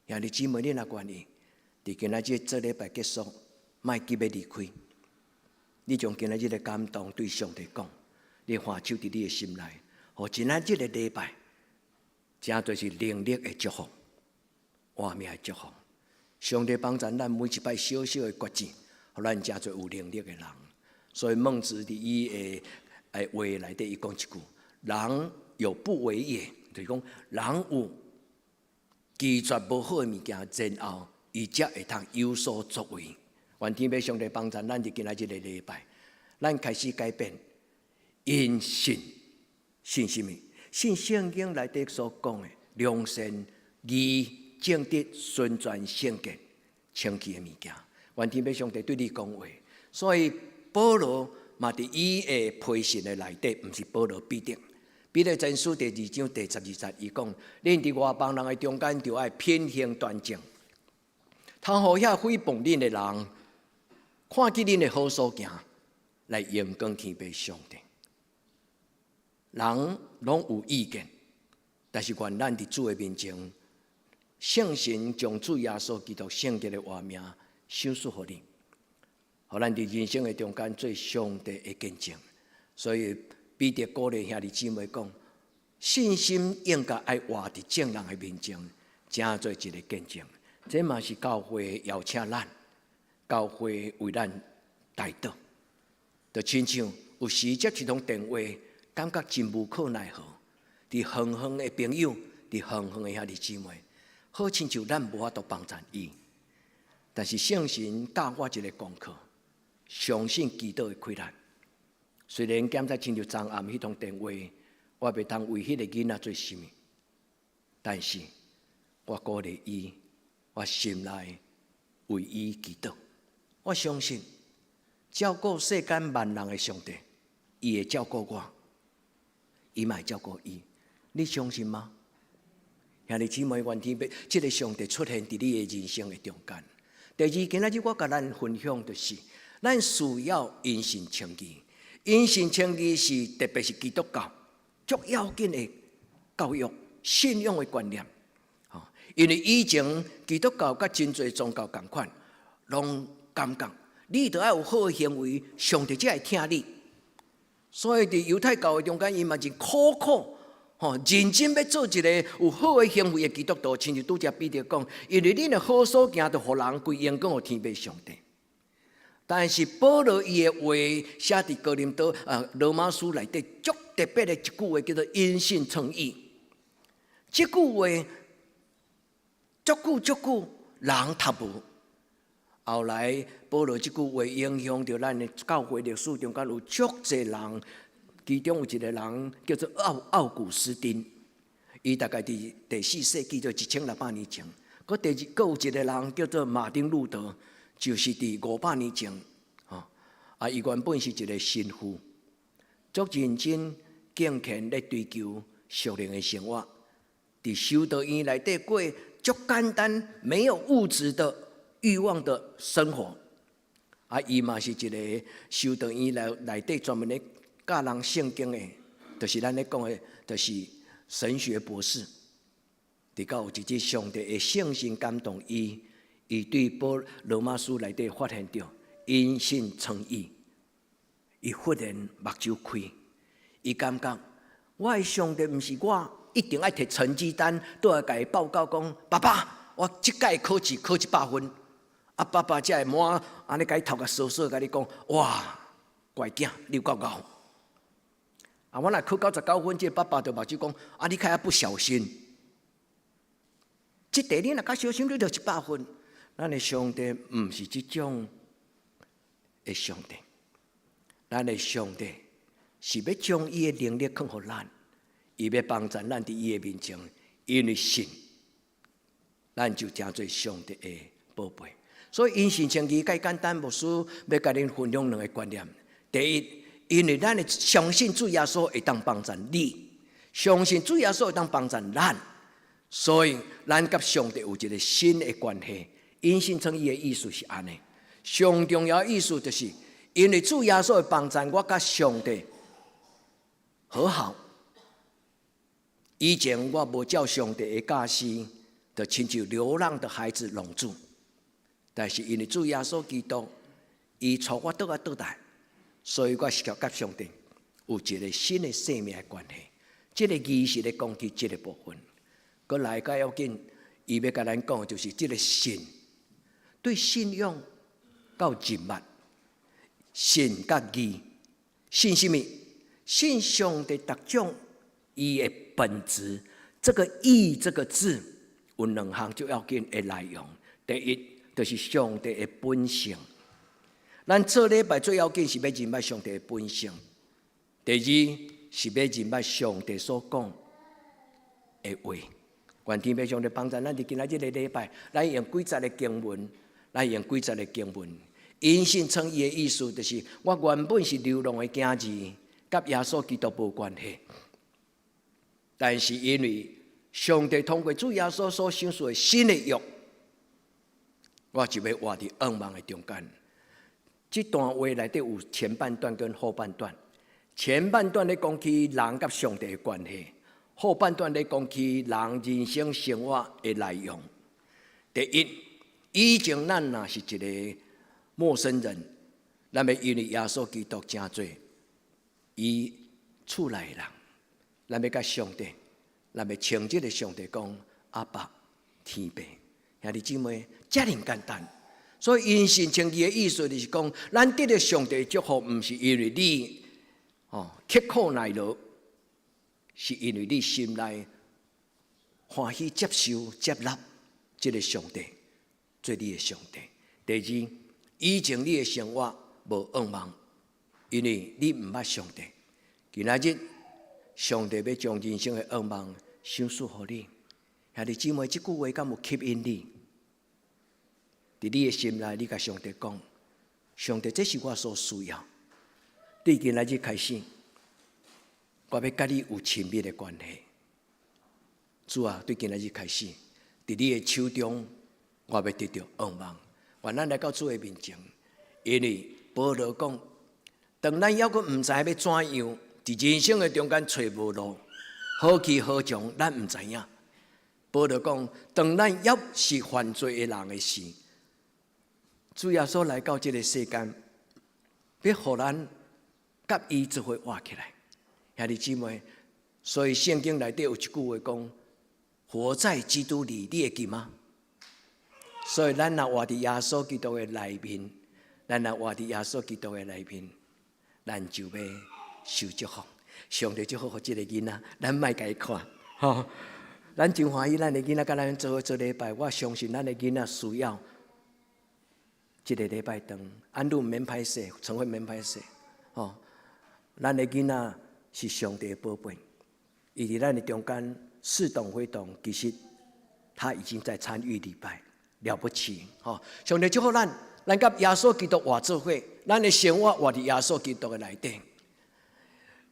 兄弟姊妹，你若愿意，伫今仔日这礼拜结束，莫急要离开。你将今仔日的感动对上帝讲，你画手伫你的心内，互今仔日的礼拜，真侪是能力的祝福，活命的祝福。上帝帮助咱每一摆小小的决志，互咱真侪有能力的人。所以孟子伫伊的话内底，伊讲一句：人有不为也，就是讲人有拒绝无好的物件，然后伊才会通有所作为。愿天父上帝帮助咱伫今仔日的礼拜，咱开始改变，因信什么？信圣经内底所讲的良善、义、正直、顺全、圣洁、清气的物件。愿天父上帝对你讲话，所以保罗嘛伫伊的批信的内底，毋是保罗必定。彼得前书第2章第12节，伊讲：恁伫外邦人的中间，就爱品行端正，通互遐诽谤恁的人看见恁的好所行，来荣光天父上帝。人拢有意见，但是愿咱伫主的面前，圣神将主耶稣基督圣洁的活命赏赐予你，互咱伫人生的中间做上帝的见证。所以彼得鼓励兄弟姊妹讲：信心应该爱活伫正人的面前，真做一个见证。这嘛是教会邀请咱。教会为咱代祷，就亲像有时接一通电话，感觉真无可奈何。伫远远的朋友，伫远远的兄弟姊妹，好亲像咱无法度帮助伊。但是圣神教我一个功课，相信祈祷的困难。虽然检在亲像昨暗迄通电话，我袂当为迄个囡仔做什么，但是我鼓励伊，我心内为伊祈祷。我相信照顾世间万人的上帝，伊会照顾我，伊嘛会照顾伊。你相信吗？兄弟姊妹，愿天父这个上帝出现伫你的人生的中间。第二，今仔日我甲咱分享的是，咱需要因信称义。因信称义是特别是基督教足要紧的教育、信仰的观念。因为以前基督教甲真侪宗教同款，拢感觉你都要有好的行为，上帝才会听你。所以伫犹太教的中间，伊嘛是苦，认真要做一个有好的行为的基督徒。亲像拄则彼得讲，因为恁的好所行，就互人归荣光互天父上帝。但是保罗伊的话写伫哥林多罗马书内底，足特别的一句话叫做因信称义。这句话足久人读无。后来，保罗这句话影响到咱的教会历史中间有足侪人，其中有一个人叫做奥古斯丁，伊大概伫第4世纪，就1600年前。佫有一个人叫做马丁路德，就是伫500年前，伊原本是一个神父，足认真敬虔咧追求属灵的生活，伫修道院内底过足简单，没有物质的欲望的生活，伊嘛是一个修道院内底专门咧教人圣经的，就是咱咧讲的，就是神学博士。直到有一日，上帝的圣神感动伊对罗马书内底发现到，因信称义，伊忽然目睭开，伊感觉我的上帝毋是我一定要摕成绩单倒来甲伊报告讲，爸爸，我即届考试考100分，啊，爸爸才会满安尼甲伊头壳扫扫，甲你讲，哇，乖囝，你有够敖。啊，我若考99分，这爸爸就目睭讲，啊，你较不小心。即题你若较小心，你就100分。咱的上帝毋是即种的上帝，咱的上帝是要将伊的能力放互咱，伊要帮助咱伫伊的面前，因为信，咱就成做上帝的宝贝。所以因信称义，介简单，牧师要甲恁分享2个观念。第一，因为咱的相信主耶稣会当帮助你，相信主耶稣会当帮助咱，所以咱甲上帝有一个新的关系。因信称义的意思是安尼，上重要的意思就是，因为主耶稣会帮助我甲上帝和好。以前我无照上帝的教示，就亲像流浪的孩子笼住，但是因为主耶稣基督，伊带我倒来，所以我是甲上帝有一个新的生命的关系。这个仪式咧讲起这个部分，佮来甲要紧，伊要甲咱讲的就是这个信。对信仰到人物，信甲义，信什么？信上帝特种伊的本质。这个义这个字有2项最要紧的内容。第一，就是上帝的本性。咱做礼拜最要紧是要认识上帝的本性。第二，是要认识上帝所讲的话。愿天父上帝帮助咱伫今仔日的礼拜，咱用几节的经文。咱用几节的经文，因信称义的意思就是，我原本是流浪的囝儿，甲耶稣基督无关系。但是因为上帝通过主耶稣所成就的新的约，我就要活伫噩梦的中间。这段话内底有前半段跟后半段，前半段咧讲起人甲上帝的关系，后半段咧讲起人人生生活的内容。第一，以前咱若是一个陌生人，咱要因为耶稣基督成做伊厝内的人，咱要甲上帝，咱要称这个上帝讲阿爸天父。兄弟姊妹，遮尔简单。所以因信称义的意思就是讲，咱得到上帝的祝福，毋是因为你刻苦耐劳，是因为你心内欢喜接受接纳这个上帝。做你的上帝。第二，以前你的生活无噩梦，因为你毋捌上帝。今仔日，上帝要将人生的噩梦赏赐予你。兄弟姊妹，这句话敢有吸引你？伫你的心内，你甲上帝讲：上帝，这是我所需要。对今仔日开始，我要甲你有亲密的关系。主啊，对今仔日开始，伫你的手中。我要得到噩梦，愿咱来到主的面前，因为保罗讲，当咱还阁毋知要怎样，伫人生的中间找无路，好去好从，咱毋知影。保罗讲，当咱还是犯罪的人的时，主耶稣来到这个世间，要互咱甲伊做伙活起来。兄弟姊妹，所以圣经内底有一句话讲：活在基督里，你会记吗？所以，咱若活伫耶稣基督的内面，咱若活伫耶稣基督的内面，咱就要受祝福。上帝祝福这个囡仔，咱莫甲伊看，吼！咱真欢喜，咱的囡仔甲咱做伙做礼拜。我相信咱的囡仔需要这个礼拜堂，安路免歹势，晨会免歹势，吼！咱的囡仔是上帝的宝贝，伊伫咱的中间似动非动，其实他已经在参与礼拜。了不起，上帝祝福咱，咱甲耶稣基督活做伙，咱的生活活伫耶稣基督的内底。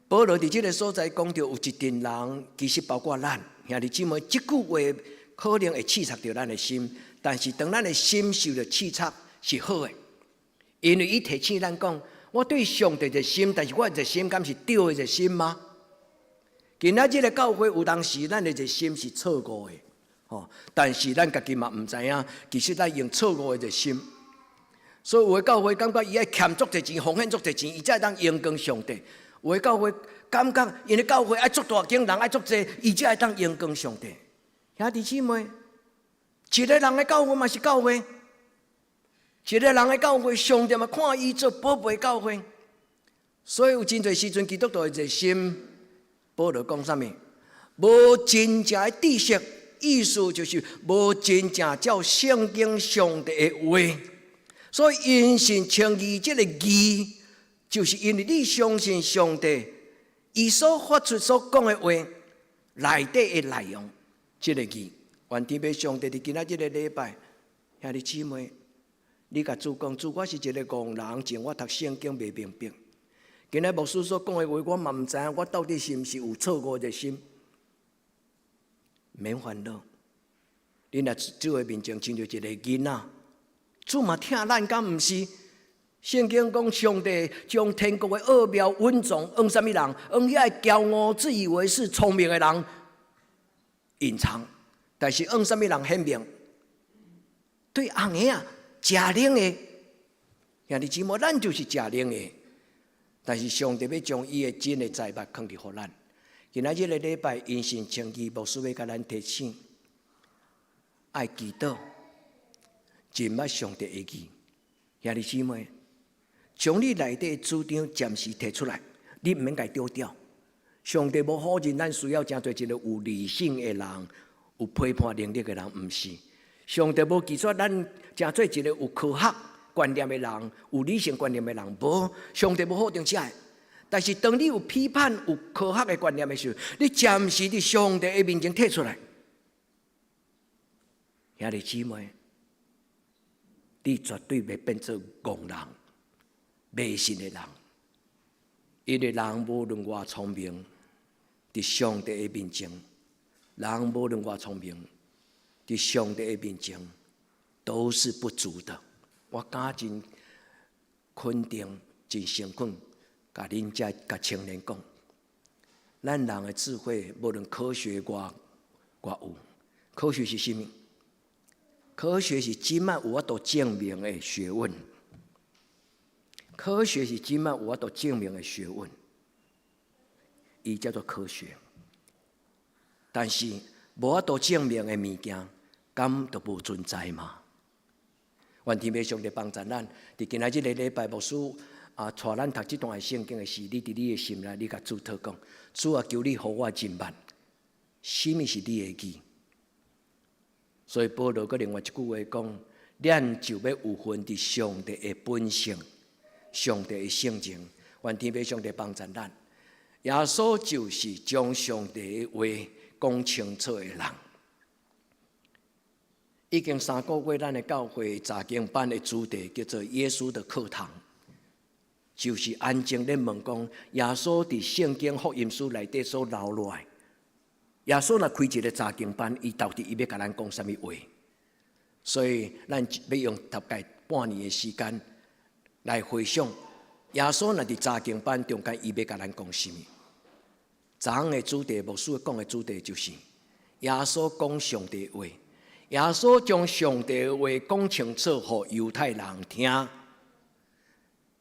保罗伫这个所在讲到有一群人，其实包括咱，兄弟姊妹，这句话可能会刺插到咱的心，但是当咱的心受到刺插是好的，因为伊提醒咱讲，我对上帝的心，但是我的心敢是对的一心吗？今仔日的教会有当时咱的一心是错误的。但是咱家己嘛毋知影，其实咱用错误的心，所以有的教会感觉伊爱欠足侪钱，奉献足侪钱，伊才会当荣光上帝；有的教会感觉因为教会爱足大间，人爱足侪，伊才会当荣光上帝。兄弟姊妹，一个人的教会嘛是教会，一个人的教会，上帝嘛看伊做宝贝教会。所以有真侪时阵，基督徒的热心，保罗讲啥物？无真正的知识，意思就是无真正照圣经上帝的话。所以因信称义这个义，就是因为你相信上帝，伊所发出所讲的话内底的内容，这个义。愿天父上帝伫今仔日个礼拜，兄弟姊妹，你甲主讲，主我是一个戆人，前我读圣经袂明白。今仔牧师所讲的话，我嘛毋知影，我到底是毋是有错误的心？免烦恼，你若主的面前亲像一个囡仔。主嘛听咱，敢毋是？圣经讲，上帝将天国的奥妙稳重，用啥物人？用遐个骄傲、自以为是、聪明的人隐藏，但是用啥物人显明？对红的啊，食灵的，兄弟姊妹，咱就是食灵的。但是上帝要将伊的真的财物放伫互咱。今仔日个礼拜，因信称义，牧师要甲咱提醒，爱祈祷。真捌上帝的义，兄弟姊妹，将你内底的主张暂时提出来，你毋免甲丢掉。上帝无否认咱需要真侪一个有理性的人，有批判能力的人，毋是。上帝无记出咱真做一个有科学观念的人，有理性观念的人，无。上帝无否定这个。但是当你有批判、有科学的观念的时候，你暂时伫上帝的面前提出来，兄弟姊妹。你绝对袂变做戆人、迷信的人，因为人无论偌聪明，伫上帝的面前，人无论偌聪明，伫上帝的面前都是不足的。我敢真肯定、真诚恳，甲恁甲青年讲，咱人的智慧，无论科学偌有，科学是啥物？科学是今麦有法度证明的学问，科学是今麦有法度证明的学问，伊叫做科学。但是无法度证明的物件，敢都无存在嘛？愿天父上帝帮助咱，伫今仔日个礼拜，牧师带咱读这段圣经的时，你伫你的心内，你甲主祷讲，主啊，求你互我真捌，什么是你的义？所以保罗搁另外一句话讲，咱就要有份伫上帝的本性、上帝的性情。愿天父上帝帮助咱。耶稣就是将上帝的话讲清楚的人。已经3个月，咱的教会查经班的主题叫做耶稣的课堂，就是安静咧问讲，耶稣伫圣经福音书内底所留落来。耶稣若开一个查经班，伊到底要甲咱讲啥物话？所以咱要用大概半年的时间来回想，耶稣若伫查经班中间，伊要甲咱讲啥物？昨昏的主题，牧师讲的主题就是耶稣讲上帝的话。耶稣将上帝的话讲清楚，互犹太人听。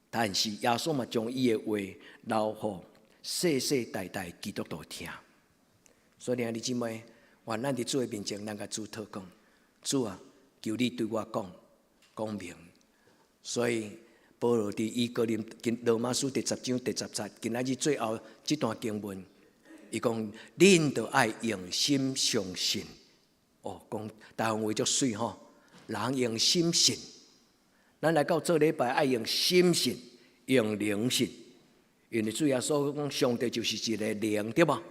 但是耶稣嘛将伊的话留互世世代代基督徒听。所以兄弟姊妹，愿咱伫主的面前，咱甲主祷讲，主啊，求你对我讲明。所以保罗伫罗马书第10章第10节，今仔日最后这段经文，伊讲恁着爱用心相信。哦，讲台湾话足水吼，人用心信。咱来到做礼拜，爱用心信，用灵信。因为主耶稣讲，上帝就是一个灵，对无？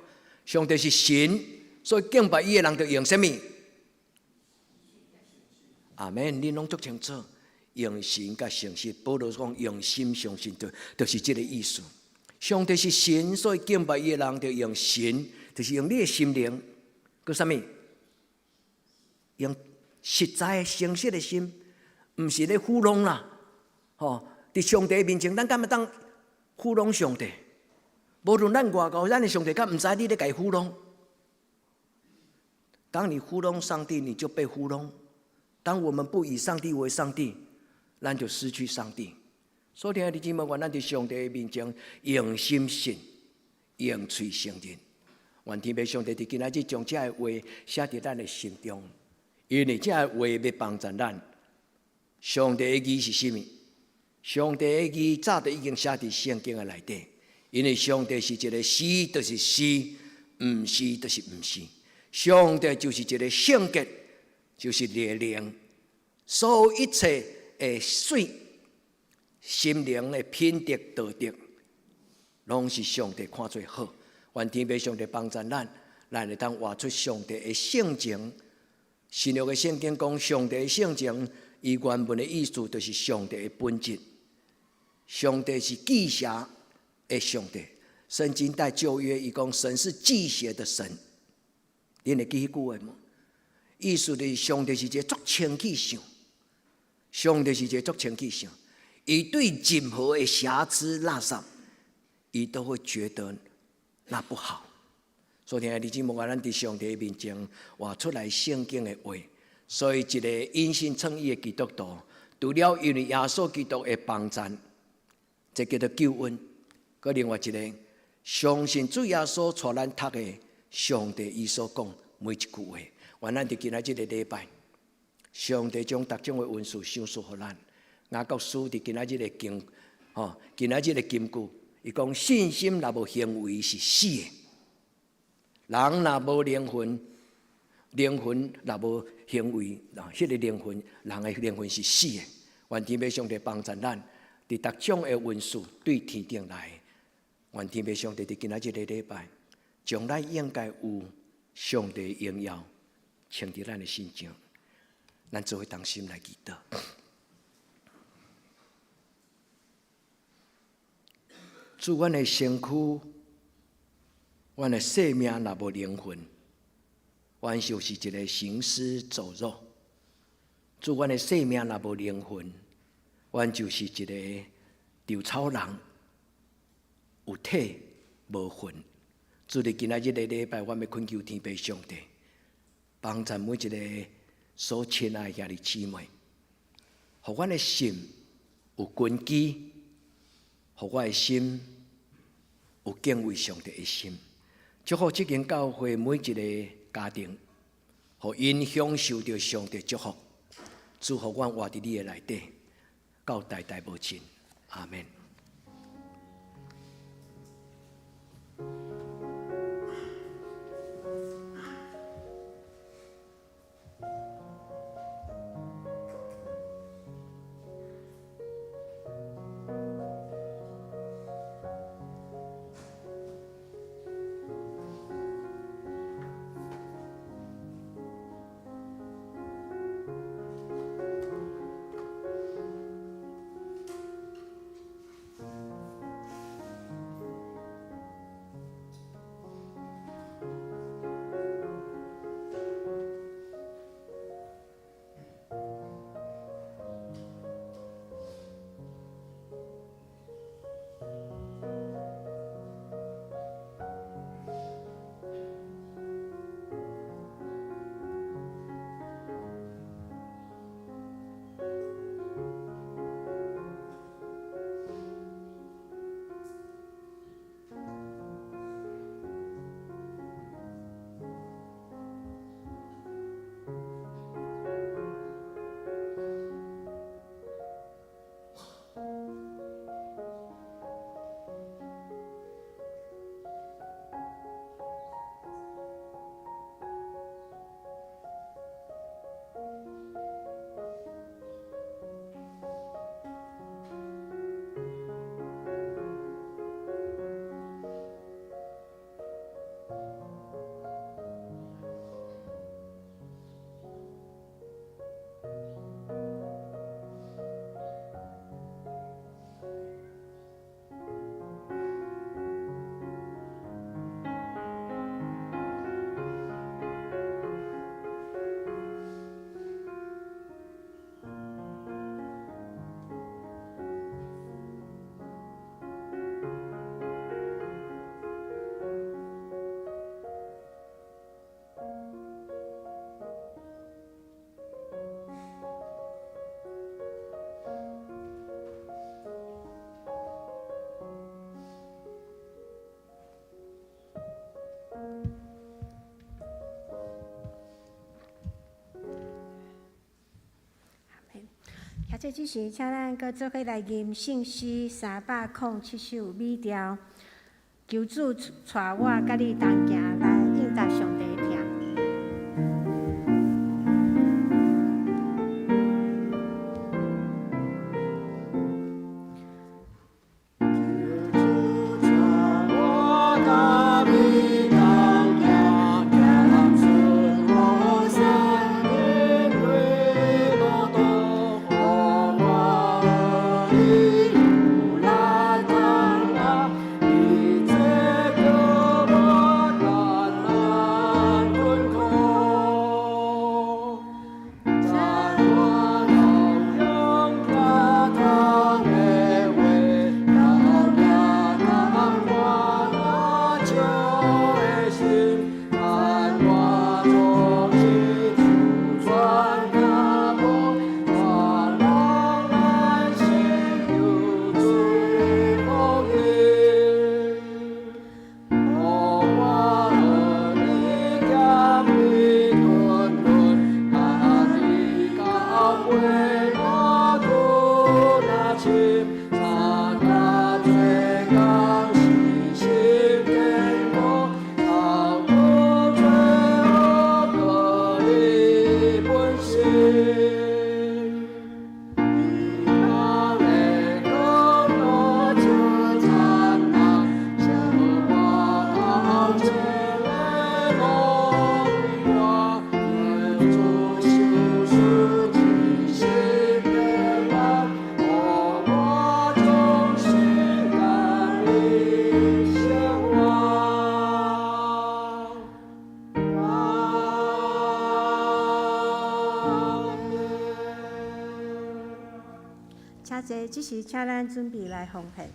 上帝是神，所以敬拜伊的人就用什么？阿们，恁拢足清楚，用神甲诚实。保罗讲用心相信，就是这个意思。上帝是神，所以敬拜伊的人就用神，就是用你的心灵，佮什么？用实在、诚实的心，毋是咧糊弄啦。吼，伫上帝面前，咱敢要当糊弄上帝？无论咱外高，咱的上帝敢毋知你咧甲伊糊弄？当你糊弄上帝，你就被糊弄。当我们不以上帝为上帝，咱就失去上帝。所以听的弟兄们，愿咱伫上帝的面前用心信，用嘴承认。愿天父上帝伫今仔日将这个话写伫咱的心中，因为这个话要帮助咱。上帝的义是甚物？上帝的义早就已经写伫圣经的内底，因为上帝是一个是就是是，毋是就是毋是。上帝就是一个圣洁，就是烈灵，所有一切的水、心灵的品德道德，拢是上帝看做好。愿天父上帝帮助咱会当活出上帝的性情。新约的圣经讲，上帝的性情，伊原本的意思就是上帝的本质。上帝是记写的上帝，圣经在旧约伊讲神是记写的神。恁会记迄句话吗？意思就是上帝是一个足清气相，上帝是一个足清气相，伊对任何的瑕疵垃圾，伊都会觉得那不好。所以听的弟兄们，咱伫上帝面前活出来圣经的话，所以一个因信称义的基督徒，除了因为耶稣基督的帮助，这叫做救恩。佮另外一个，相信主耶稣带咱读的上帝伊所讲每一句话。愿咱伫今仔日的礼拜，上帝将各种的恩赐赏赐予咱。雅各书伫今仔日的经，今仔日的金句，伊讲信心若无行为是死的。人若无灵魂，灵魂若无行为，迄个灵魂，人的灵魂是死的。愿天父上帝帮助咱，伫各种的恩赐对天顶来。愿天父上帝伫今仔日的礼拜，将咱应该有上帝的荣耀，呈伫咱的心中。咱做伙同心来祈祷。主，阮的身躯，阮的生命若无灵魂，阮就是一个行尸走肉。主，阮的生命若无灵魂，阮就是一个稻草人，有体无魂。主，伫今仔日的礼拜，阮要恳求天父上帝，帮助每一个所亲爱的兄弟姊妹，互阮的心有根基，互我的心有敬畏上帝的心。祝福这间教会每一个家庭，互因享受到上帝祝福。祝福阮活伫你的内底，到代代无尽。阿们。这只是请咱搁做伙来吟圣诗307首美调，求主带我甲你同行来应答上帝的听。这是请咱准备来奉献。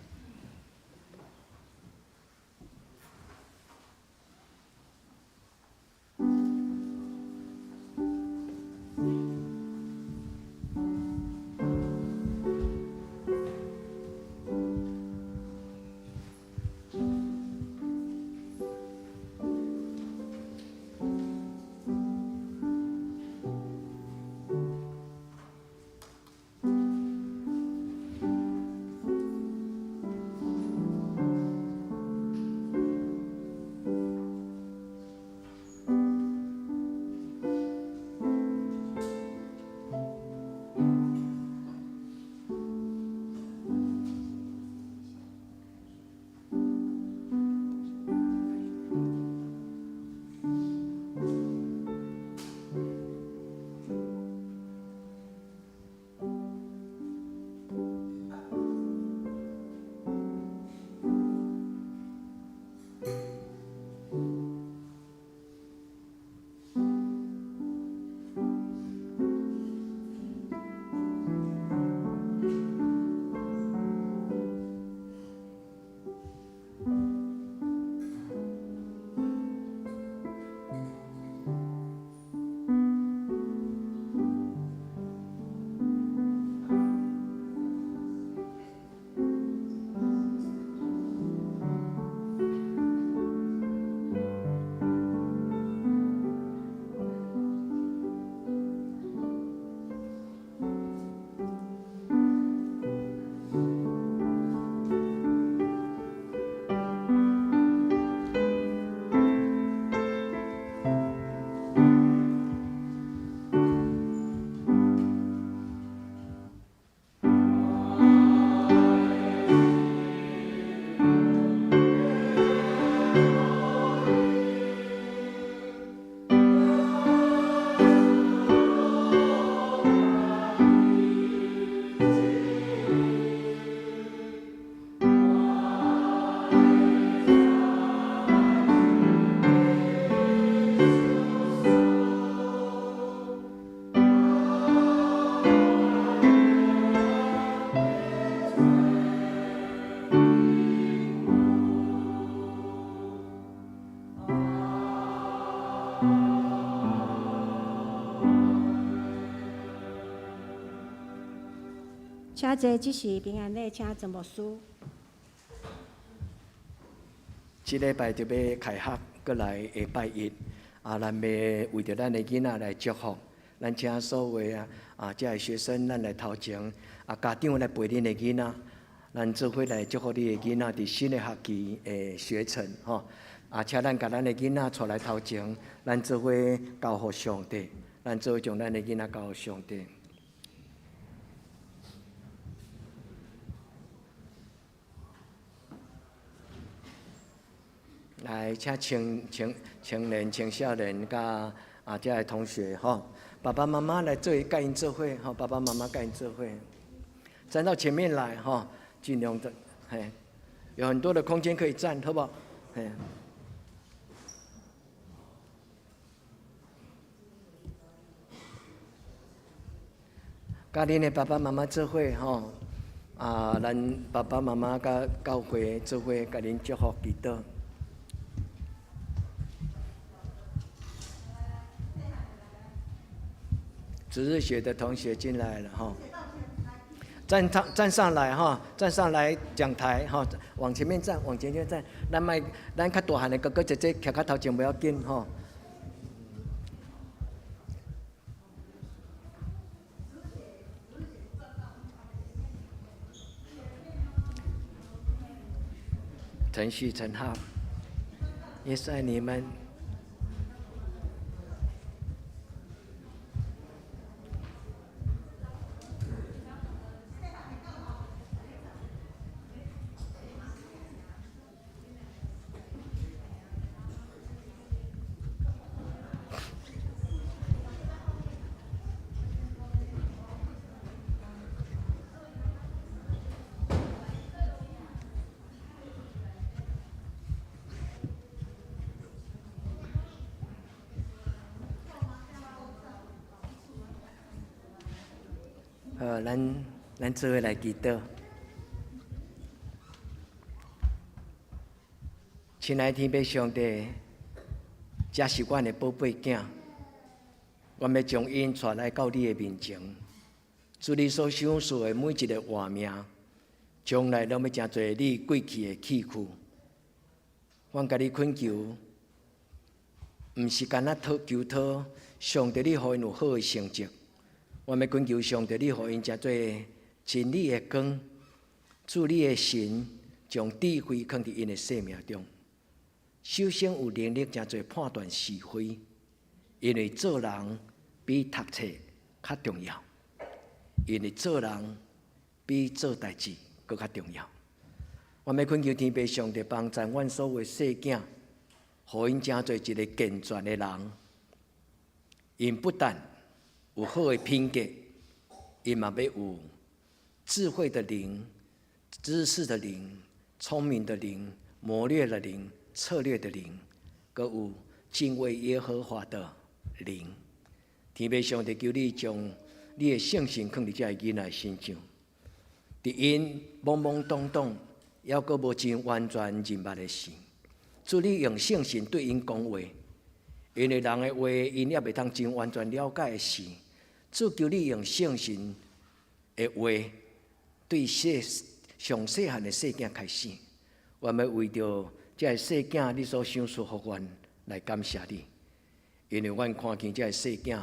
请坐，这是平安礼，请陈牧师。这礼拜就要开学，过来下拜一，咱要为着咱的囡仔来祝福，咱请所有遮个学生，咱来头前家长来陪恁的囡仔，咱做伙来祝福你的囡仔伫新的学期的学成吼。请咱甲咱的囡仔带来头前，咱做伙交互上帝，咱做伙将咱的囡仔交互上帝。来，请青年、青少年甲遮个同学吼，爸爸妈妈来做甲因做伙吼，爸爸妈妈甲因做伙，站到前面来吼，尽量的嘿，有很多的空间可以站，好不好？嘿。甲恁的爸爸妈妈做伙吼，咱爸爸妈妈甲教会做伙，甲恁祝福祈祷。值日学的同学进来了哈，站上来哈，站上来讲台哈，往前面站，往前面站。咱较大汉的哥哥姐姐徛较头前不要紧哈。陈旭、陈浩，也是爱你们。咱做伙来祈祷。亲爱的天父上帝，这是阮的宝贝囝，我们要将因带来到你的面前。主你所享受的每一个活命，将来拢要真侪你过去的去去。阮甲你恳求，毋是干那求上帝你互因有好的成绩。我们恳求上帝，你互因真侪真理的光，主你的神将智慧放伫因的生命中。首先有能力真侪判断是非，因为做人比读册较重要，因为做人比做代志搁较重要。我们恳求天父上帝帮助阮所有细囝，互因真侪一个健全的人，因不但有好的品格，伊嘛要有智慧的灵、知识的灵、聪明的灵、谋略的灵、策略的灵，搁有敬畏耶和华的灵。天父上帝，求你将你的圣神放伫遮个囡仔身上，伫因懵懵懂懂，还阁无真完全认捌的时，主你用圣神对因讲话，因为人的话因也袂通真完全了解的时。主求你用圣神的话，对上细汉的细囝开始，我们为着这个细囝你所享受福源来感谢你，因为阮看见这个细囝，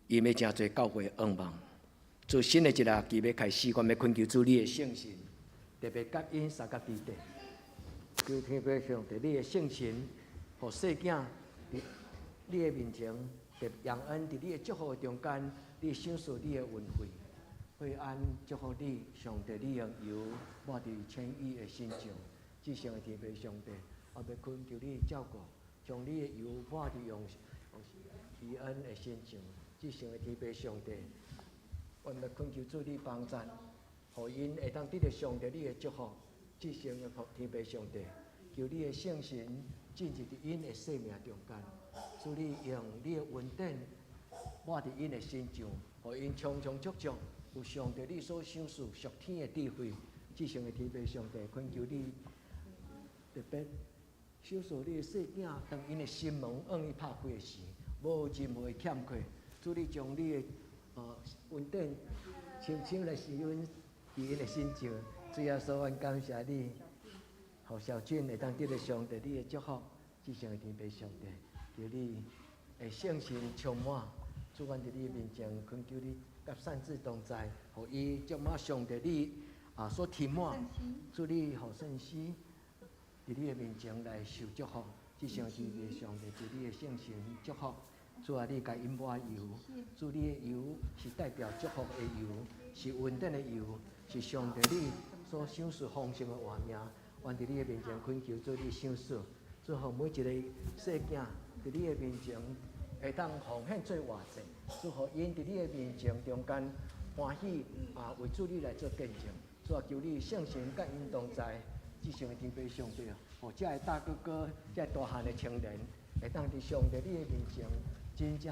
伊要真侪教会的愿望。做新的一个学期要开始，我们恳求主你的圣神，特别感恩三角基地，求天父上帝你的圣神，互细囝伫你的面前。特扬恩伫你的祝福中间，你享受你的恩惠，惠安祝福你，上帝你用油抹伫千亿的身上，至上的天父上帝，我要恳求你照顾，将你的油抹伫用伊恩的身上，至上的天父上帝，我要恳求主你帮助，互因会当得到上帝你的祝福，至上的天父上帝，求你的圣神进入伫因的生命中间。主你用你的恩典抹伫因的身上，互因充充足足有上帝你所享受属天的智慧。至上的天父上帝，恳求你特别享受你的细囝，当因的心门向伊拍开的时，无任何的欠缺。主你将你的恩典深深来施恩伫因的身上。主耶稣，阮感谢你，互小俊会当得到上帝你的祝福。至上的天父上帝。求你，圣神充满，主，阮伫你面前恳求你甲善志同在，互伊足马上帝你所填满。主，你互圣师伫你的面前来受祝福，只想天父上帝对你的圣神祝福。主啊，你甲因抹油，主你的油是代表祝福的油，是稳定的油，是上帝你所赏赐丰盛的画面。愿伫你的面前恳求主你赏赐，主互每一个细囝伫你的面前会当奉献做活祭，主互因伫你的面前中间欢喜为主你来做见证。主啊，求你圣神甲因同在，只想天父上帝，互遮个大哥哥、遮大汉的青年，会当伫上帝你的面前。真正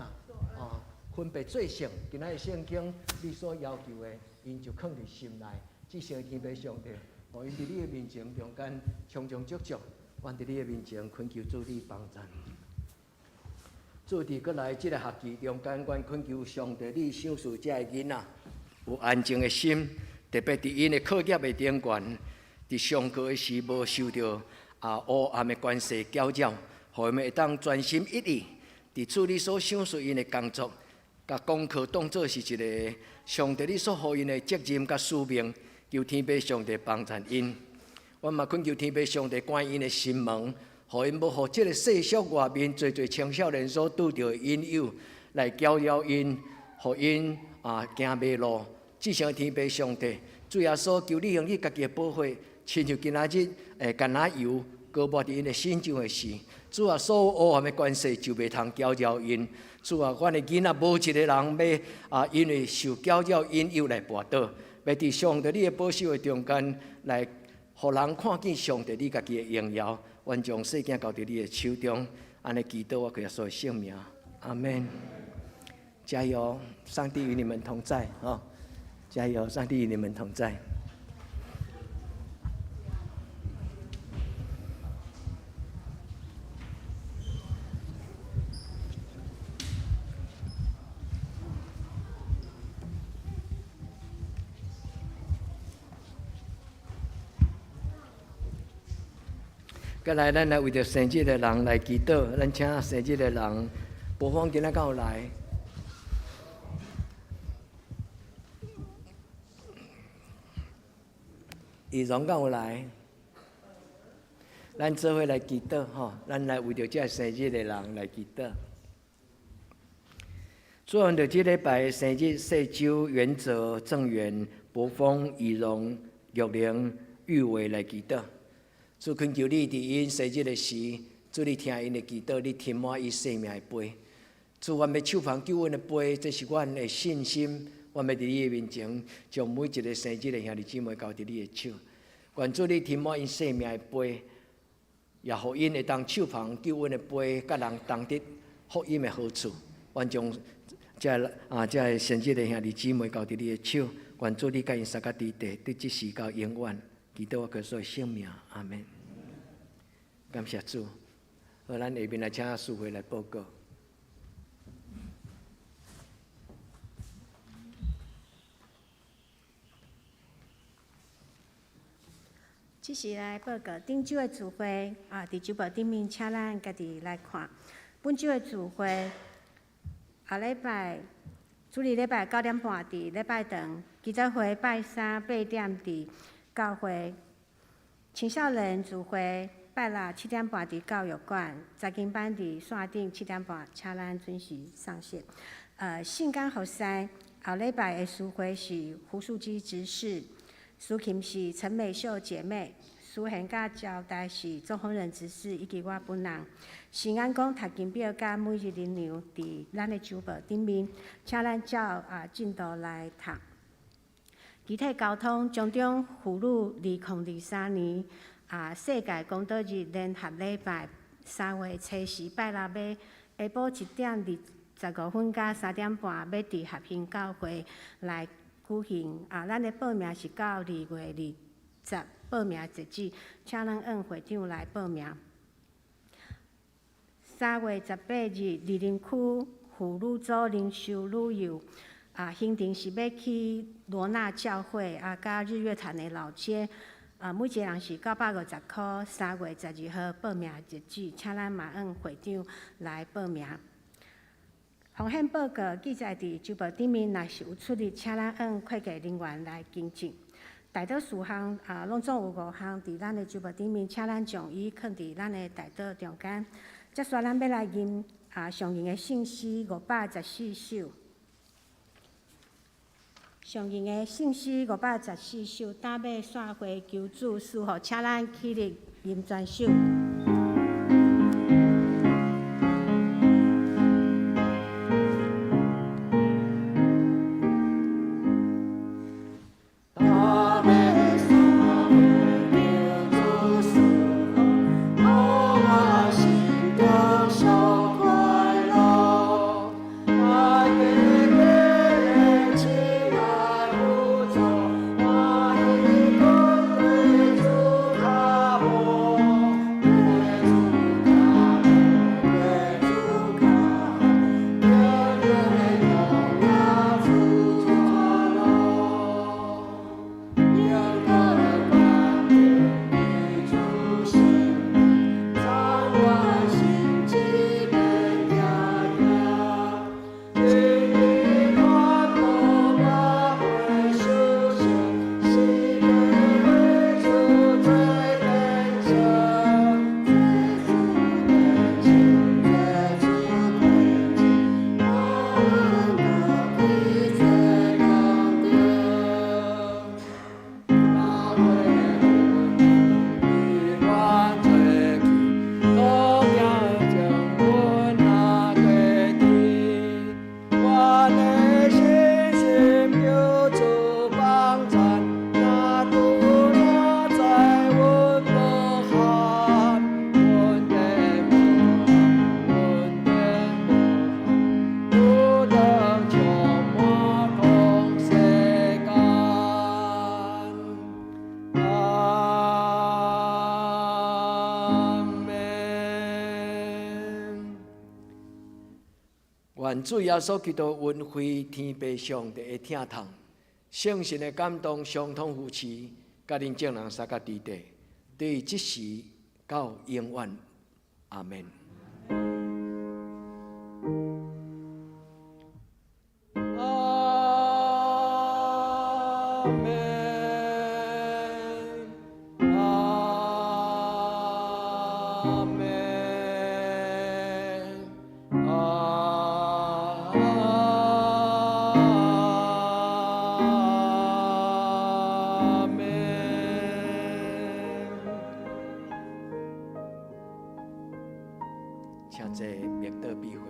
分别做成，今仔日圣经你所要求的，因就放伫心内。只想天父上帝，互因伫你的面前中间充充足足，愿伫你的面前恳求主你帮助。主伫过来即个学期中间，阮恳求上帝你赏赐遮个囡仔有安静的心，特别伫因的课业的顶悬，伫上课的时无受到黑暗的关系搅扰，互因会当专心一意。伫主你所赏赐因的工作，甲功课当作是一个上帝你所予因的责任甲使命，求天父上帝帮助因。我嘛恳求天父上帝关因的心门，互因无互即个世俗外面侪青少年所拄着的引诱来搅扰因，互因行袂路。只想天父上帝，主耶稣求你用你家己的保护，亲像今仔日橄榄油膏抹伫因的心上的事。主啊，所有黑暗的关系就袂通搅扰因。主啊，阮的囡仔无一个人要因为受搅扰引诱来跋倒，要伫上帝你的保守的中间来，互人看见上帝你家己的荣耀。愿将世件交伫你的手中，安尼祈祷我耶稣的圣名，阿门。加油，上帝与你们同在加油，上帝与你们同在。再来，咱来为着生日的人来祈祷。咱请生日的人，播放今仔敢有来？易容敢有来？咱做伙来祈祷咱来为着这生日的人来祈祷。做完着这礼拜生日，谢周、元泽、郑源、博峰、易容、玉玲、玉伟来祈祷。主恳求你伫因生日的时，主你听因的祈祷，你填满伊生命的杯。主，阮要手捧救恩的杯，这是阮的信心。阮要伫你的面前，将每一个生日的兄弟姊妹交伫你的手。愿主你填满因生命的杯，也互因会当手捧救恩的杯，甲人同得福音的好处。愿将这生日的兄弟姊妹交伫你的手。愿主你甲因三甲地地，对即时到永远。祈祷我耶稣的圣名，阿门。感谢主。好，咱下面来请师会来报告。即是来报告顶周的聚会伫周报顶面，请咱家己来看。本周的聚会，下礼拜主日礼拜9点半伫礼拜堂，记者会拜三8点伫教会，青少年聚会拜六7点半伫教育馆，查经班伫线顶7点半，请咱准时上线。圣感服侍后礼拜的聚会是胡素基执事，苏琴是陈美秀姐妹，苏贤甲交代是钟宏仁执事以及我本人。是按讲读经表甲每日灵粮伫咱的周报顶面，请咱照进度来读。集体交通将中赴女2023年世界公道日联合礼拜3月初4拜六下晡1点25分到3点半，要伫合兴教会来举行。咱的报名是到2月20报名截止，请咱按会长来报名。3月18日，二林区妇女组灵修旅游。行程是要去罗纳教会甲日月潭的老街，每一个人是950块。3月12号报名截止，请咱嘛按会长来报名。风险报告记载伫周报顶面，若是有出入，请咱按会计人员来更正。大岛4项拢总有5项伫咱的周报顶面，请咱将伊放伫咱的大岛中间。接续咱要来念上映的信息514首。上映的信息514首，打尾散花求主赐福，请咱起立念全首。愿主耶稣基督恩惠天父上帝的疼痛，圣神的感动，相通扶持，甲恁众人三甲伫地，对即时到永远，阿门。阿门。请坐，灭道必会。